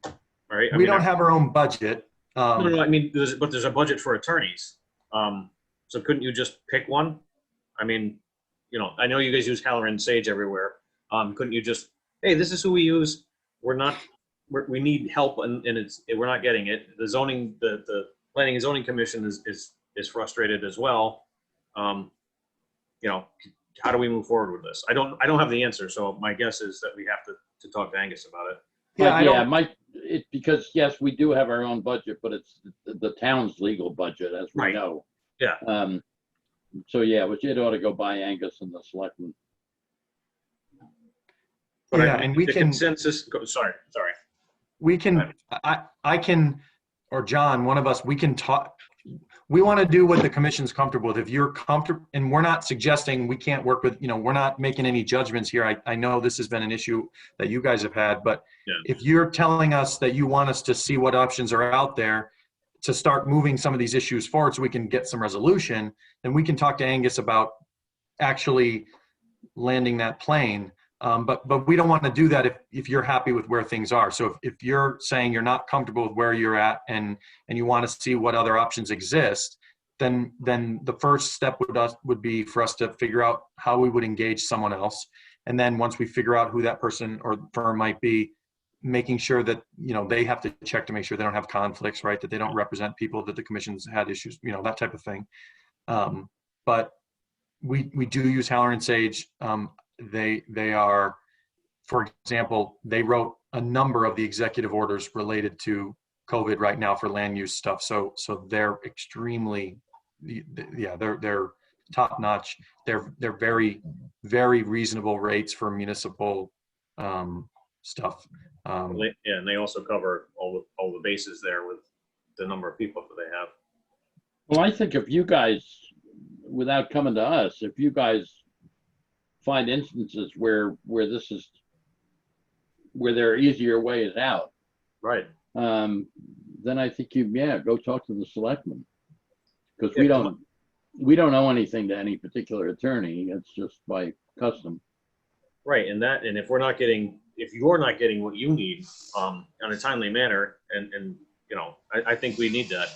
all right? We don't have our own budget. No, I mean, there's a budget for attorneys. So couldn't you just pick one? I mean, I know you guys use Halloran and Sage everywhere. Couldn't you just, hey, this is who we use. We need help, and we're not getting it. The Planning and Zoning Commission is frustrated as well. How do we move forward with this? I don't have the answer. So my guess is that we have to talk to Angus about it. Because yes, we do have our own budget, but it's the town's legal budget, as we know. Yeah. So yeah, but it ought to go by Angus and the selectmen. But yeah, and we the can consensus. Sorry. We can. I can, or John, one of us. We can talk. We want to do what the commission's comfortable with. If you're comfortable, and we're not suggesting we can't work with, we're not making any judgments here. I know this has been an issue that you guys have had, but if you're telling us that you want us to see what options are out there to start moving some of these issues forward so we can get some resolution, then we can talk to Angus about actually landing that plane. But we don't want to do that if you're happy with where things are. So if you're saying you're not comfortable with where you're at and you want to see what other options exist, then the first step would be for us to figure out how we would engage someone else. And then once we figure out who that person or firm might be, making sure that, they have to check to make sure they don't have conflicts, right? That they don't represent people that the commission's had issues, that type of thing. But we do use Halloran and Sage. They are, for example, they wrote a number of the executive orders related to COVID right now for land use stuff. So they're extremely, they're top notch. They're very, very reasonable rates for municipal stuff. And they also cover all the bases there with the number of people that they have. Well, I think if you guys, without coming to us, if you guys find instances where there are easier ways out, right? Then I think go talk to the selectmen, because we don't owe anything to any particular attorney. It's just by custom, right? And if you're not getting what you need on a timely manner, and I think we need that.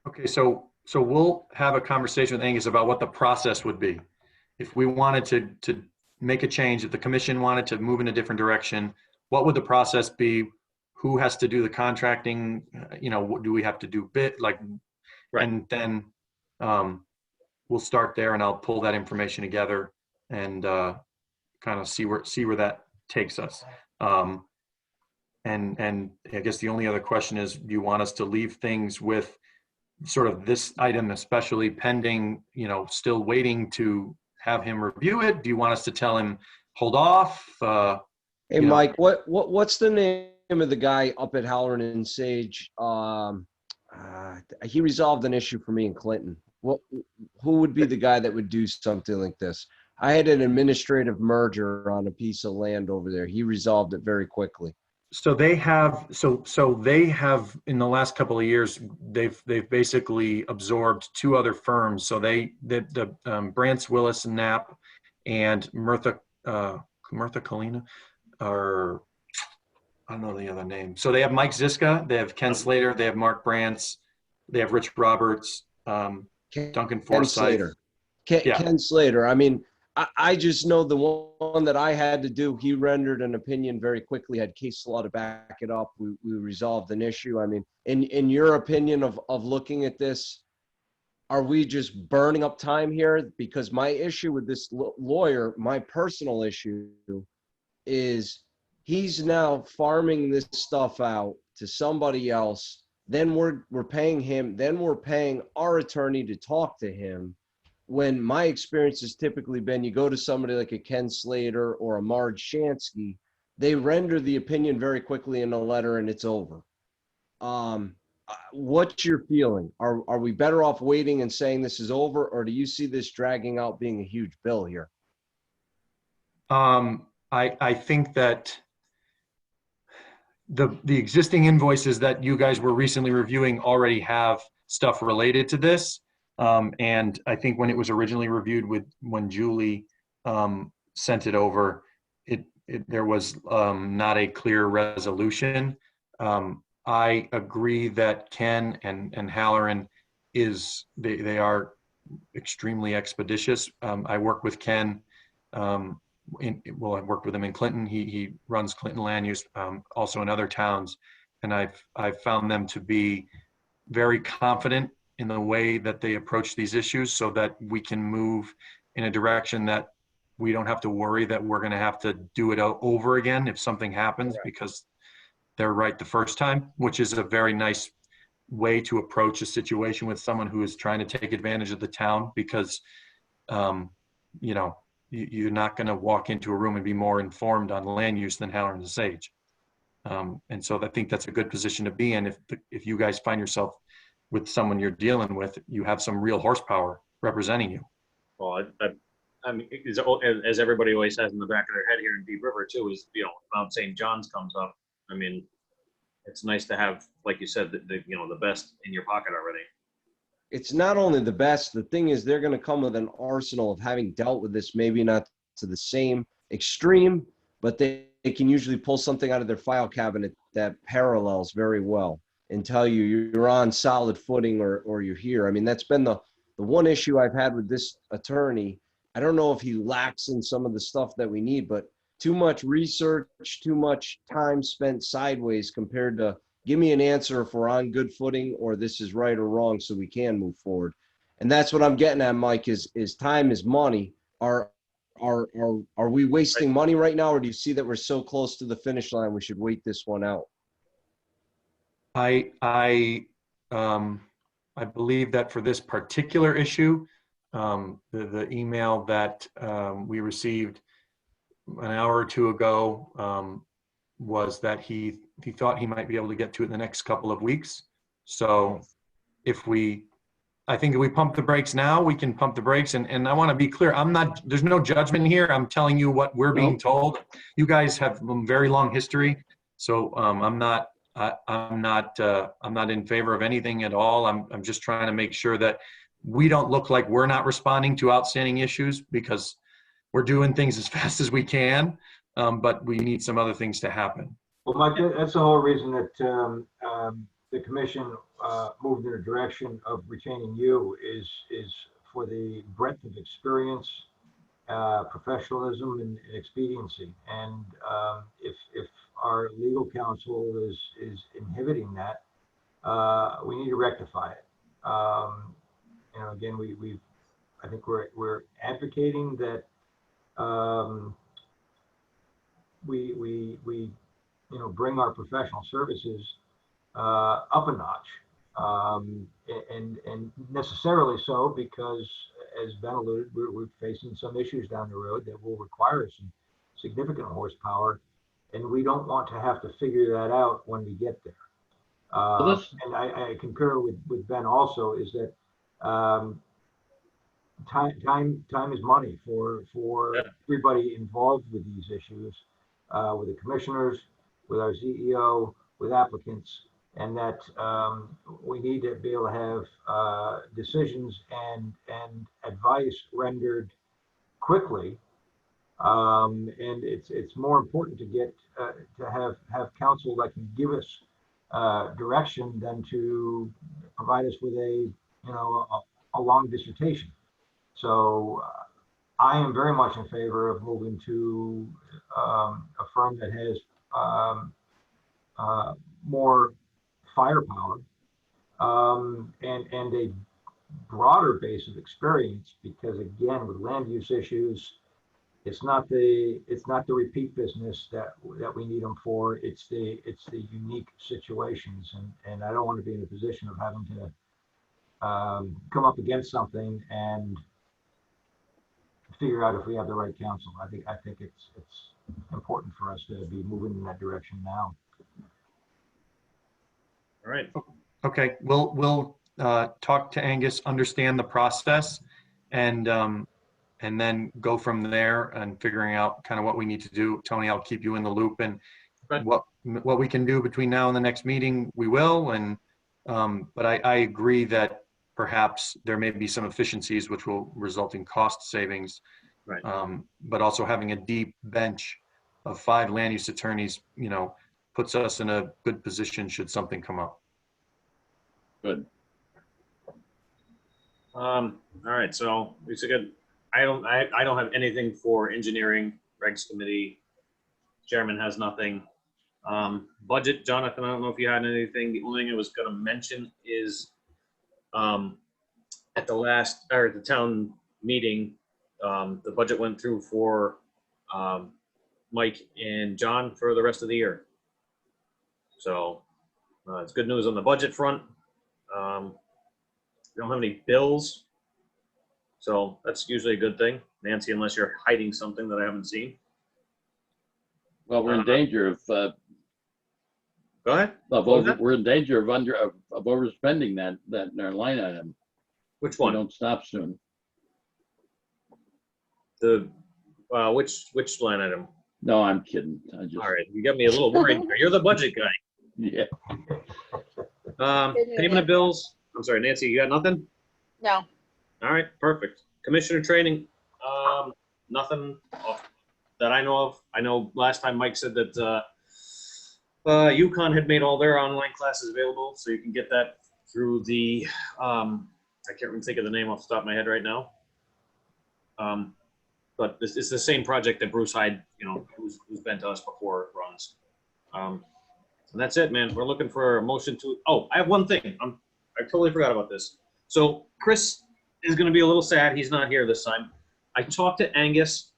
Okay, so we'll have a conversation with Angus about what the process would be if we wanted to make a change, if the commission wanted to move in a different direction, what would the process be? Who has to do the contracting? You know, what do we have to do bit like, Right. and then we'll start there and I'll pull that information together and kind of see where that takes us. And I guess the only other question is, do you want us to leave things with sort of this item, especially pending, you know, still waiting to have him review it? Do you want us to tell him, hold off? Hey, you know. Mike, what's the name of the guy up at Halloran and Sage? He resolved an issue for me in Clinton. Who would be the guy that would do something like this? I had an administrative merger on a piece of land over there. He resolved it very quickly. So they have, they have in the last couple of years, they've basically absorbed two other firms. So the Brantz, Willis and Knapp and Martha Kalina, or I don't know the other name. So they have Mike Ziska, they have Ken Slater, they have Mark Brantz, they have Rich Roberts, Duncan Forsythe. Ken Slater. I mean, I just know the one that I had to do, he rendered an opinion very quickly, had case law to back it up. We resolved an issue. I mean, in your opinion of looking at this, are we just burning up time here? Because my issue with this lawyer, my personal issue is he's now farming this stuff out to somebody else. Then we're paying him. Then we're paying our attorney to talk to him. When my experience has typically been, you go to somebody like a Ken Slater or a Marge Shansky, they render the opinion very quickly in a letter and it's over. What's your feeling? Are we better off waiting and saying this is over, or do you see this dragging out being a huge bill here? I think that the existing invoices that you guys were recently reviewing already have stuff related to this. And I think when it was originally reviewed when Julie sent it over, there was not a clear resolution. I agree that Ken and Halloran they are extremely expeditious. I work with Ken. I worked with him in Clinton. He runs Clinton Land Use, also in other towns, and I've found them to be very confident in the way that they approach these issues, so that we can move in a direction that we don't have to worry that we're going to have to do it over again if something happens, because they're right the first time, which is a very nice way to approach a situation with someone who is trying to take advantage of the town, because you know, you're not going to walk into a room and be more informed on land use than Halloran and Sage. And so I think that's a good position to be in. If you guys find yourself with someone you're dealing with, you have some real horsepower representing you. Well, I mean, as everybody always has in the back of their head here in Deep River too, is, you know, Mount St. John's comes up. I mean, it's nice to have, like you said, the best in your pocket already. It's not only the best. The thing is, they're going to come with an arsenal of having dealt with this, maybe not to the same extreme, but they can usually pull something out of their file cabinet that parallels very well and tell you you're on solid footing or you're here. I mean, that's been the one issue I've had with this attorney. I don't know if he lacks in some of the stuff that we need, but too much research, too much time spent sideways compared to give me an answer if we're on good footing or this is right or wrong so we can move forward. And that's what I'm getting at, Mike, is time is money. Are we wasting money right now, or do you see that we're so close to the finish line we should wait this one out? I believe that for this particular issue, the email that we received an hour or two ago was that he thought he might be able to get to it in the next couple of weeks. So I think if we pump the brakes now, we can pump the brakes. And I want to be clear, there's no judgment here. I'm telling you what we're being told. You guys have a very long history. So I'm not in favor of anything at all. I'm just trying to make sure that we don't look like we're not responding to outstanding issues, because we're doing things as fast as we can, but we need some other things to happen. Well, Mike, that's the whole reason that the commission moved in a direction of retaining you is for the breadth of experience professionalism and expediency. And if our legal counsel is inhibiting that, we need to rectify it. Again, I think we're advocating that we bring our professional services up a notch, and necessarily so because, as Ben alluded, we're facing some issues down the road that will require some significant horsepower, and we don't want to have to figure that out when we get there. And I concur with Ben also, is that time is money for everybody involved with these issues, with the commissioners, with our CEO, with applicants, and that we need to be able to have decisions and advice rendered quickly. And it's more important to get to have counsel that can give us direction than to provide us with a long dissertation. So I am very much in favor of moving to a firm that has more firepower and a broader base of experience, because again, with land use issues, it's not the repeat business that we need them for. It's the unique situations, and I don't want to be in a position of having to come up against something and figure out if we have the right counsel. I think it's important for us to be moving in that direction now. All right. Okay, we'll talk to Angus, understand the process, and then go from there and figuring out kind of what we need to do. Tony, I'll keep you in the loop, and what we can do between now and the next meeting, we will. And but I agree that perhaps there may be some efficiencies which will result in cost savings. Right. But also having a deep bench of 5 land use attorneys, puts us in a good position should something come up. Good. All right, so it's a good. I don't have anything for engineering, regs committee. Chairman has nothing. Budget, Jonathan, I don't know if you had anything. The only thing I was going to mention is at the town meeting, the budget went through for Mike and John for the rest of the year. So it's good news on the budget front. We don't have any bills, so that's usually a good thing. Nancy, unless you're hiding something that I haven't seen. Well, we're in danger of. Go ahead. We're in danger of overspending that in our line item. Which one? We don't stop soon. The which line item? No, I'm kidding. All right, you got me a little worried here. You're the budget guy. Yeah. Payment of bills. I'm sorry, Nancy, you got nothing? No. All right, perfect. Commissioner training, nothing that I know of. I know last time Mike said that UConn had made all their online classes available, so you can get that through the, I can't even think of the name off the top of my head right now. But this is the same project that Bruce Hyde, who's been to us before, runs. And that's it, man. We're looking for a motion to, oh, I have one thing. I totally forgot about this. So Chris is going to be a little sad he's not here this time. I talked to Angus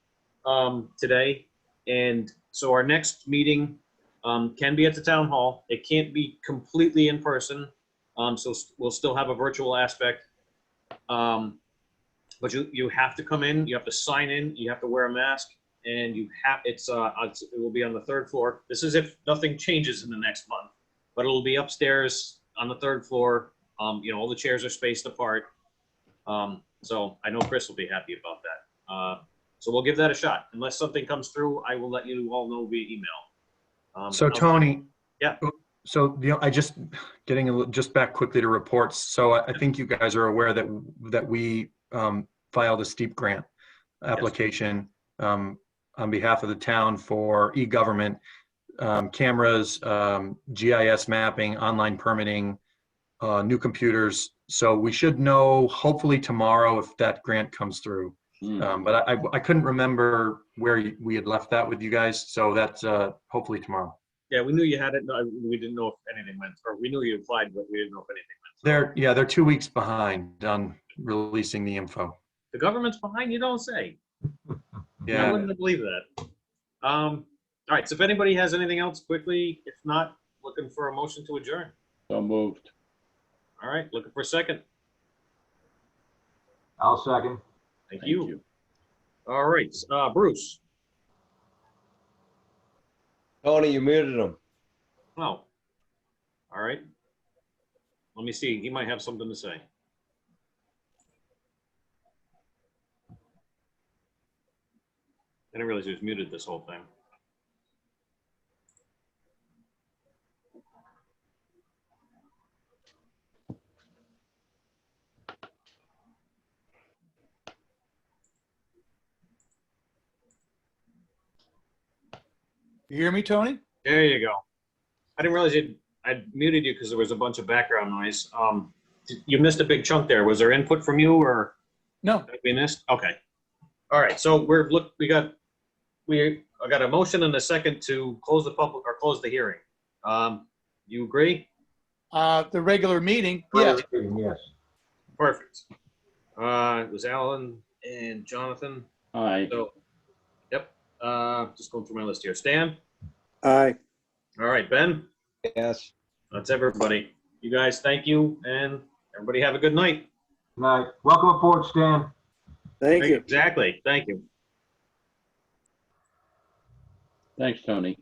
today, and so our next meeting can be at the town hall. It can't be completely in person, so we'll still have a virtual aspect. But you have to come in, you have to sign in, you have to wear a mask, and it will be on the 3rd floor. This is if nothing changes in the next month, but it'll be upstairs on the 3rd floor. All the chairs are spaced apart. So I know Chris will be happy about that. So we'll give that a shot. Unless something comes through, I will let you all know via email. So Tony. Yeah. So I just just back quickly to reports. So I think you guys are aware that we filed a STEEP grant application on behalf of the town for e-government, cameras, GIS mapping, online permitting, new computers. So we should know hopefully tomorrow if that grant comes through. But I couldn't remember where we had left that with you guys, so that's hopefully tomorrow. Yeah, we knew you had it. No, we didn't know if anything went, or we knew you applied, but we didn't know if anything went. They're 2 weeks behind on releasing the info. The government's behind, you don't say. I Yeah. wouldn't believe that. All right, so if anybody has anything else quickly, if not, looking for a motion to adjourn. So moved. All right, looking for a second. I'll second. Thank you. All right, Bruce. Tony, you muted him. Oh. All right. Let me see. He might have something to say. I didn't realize he was muted this whole time. You hear me, Tony? There you go. I didn't realize I muted you because there was a bunch of background noise. You missed a big chunk there. Was there input from you or? No. Did we missed? Okay. All right. So I got a motion and a second to close the public or close the hearing. You agree? The regular meeting, yes. Yes. Perfect. It was Alan and Jonathan. Aye. So, yep. Just going through my list here. Stan? Aye. All right, Ben? Yes. That's everybody. You guys, thank you, and everybody have a good night. Good night. Welcome aboard, Stan. Thank you. Exactly. Thank you. Thanks, Tony.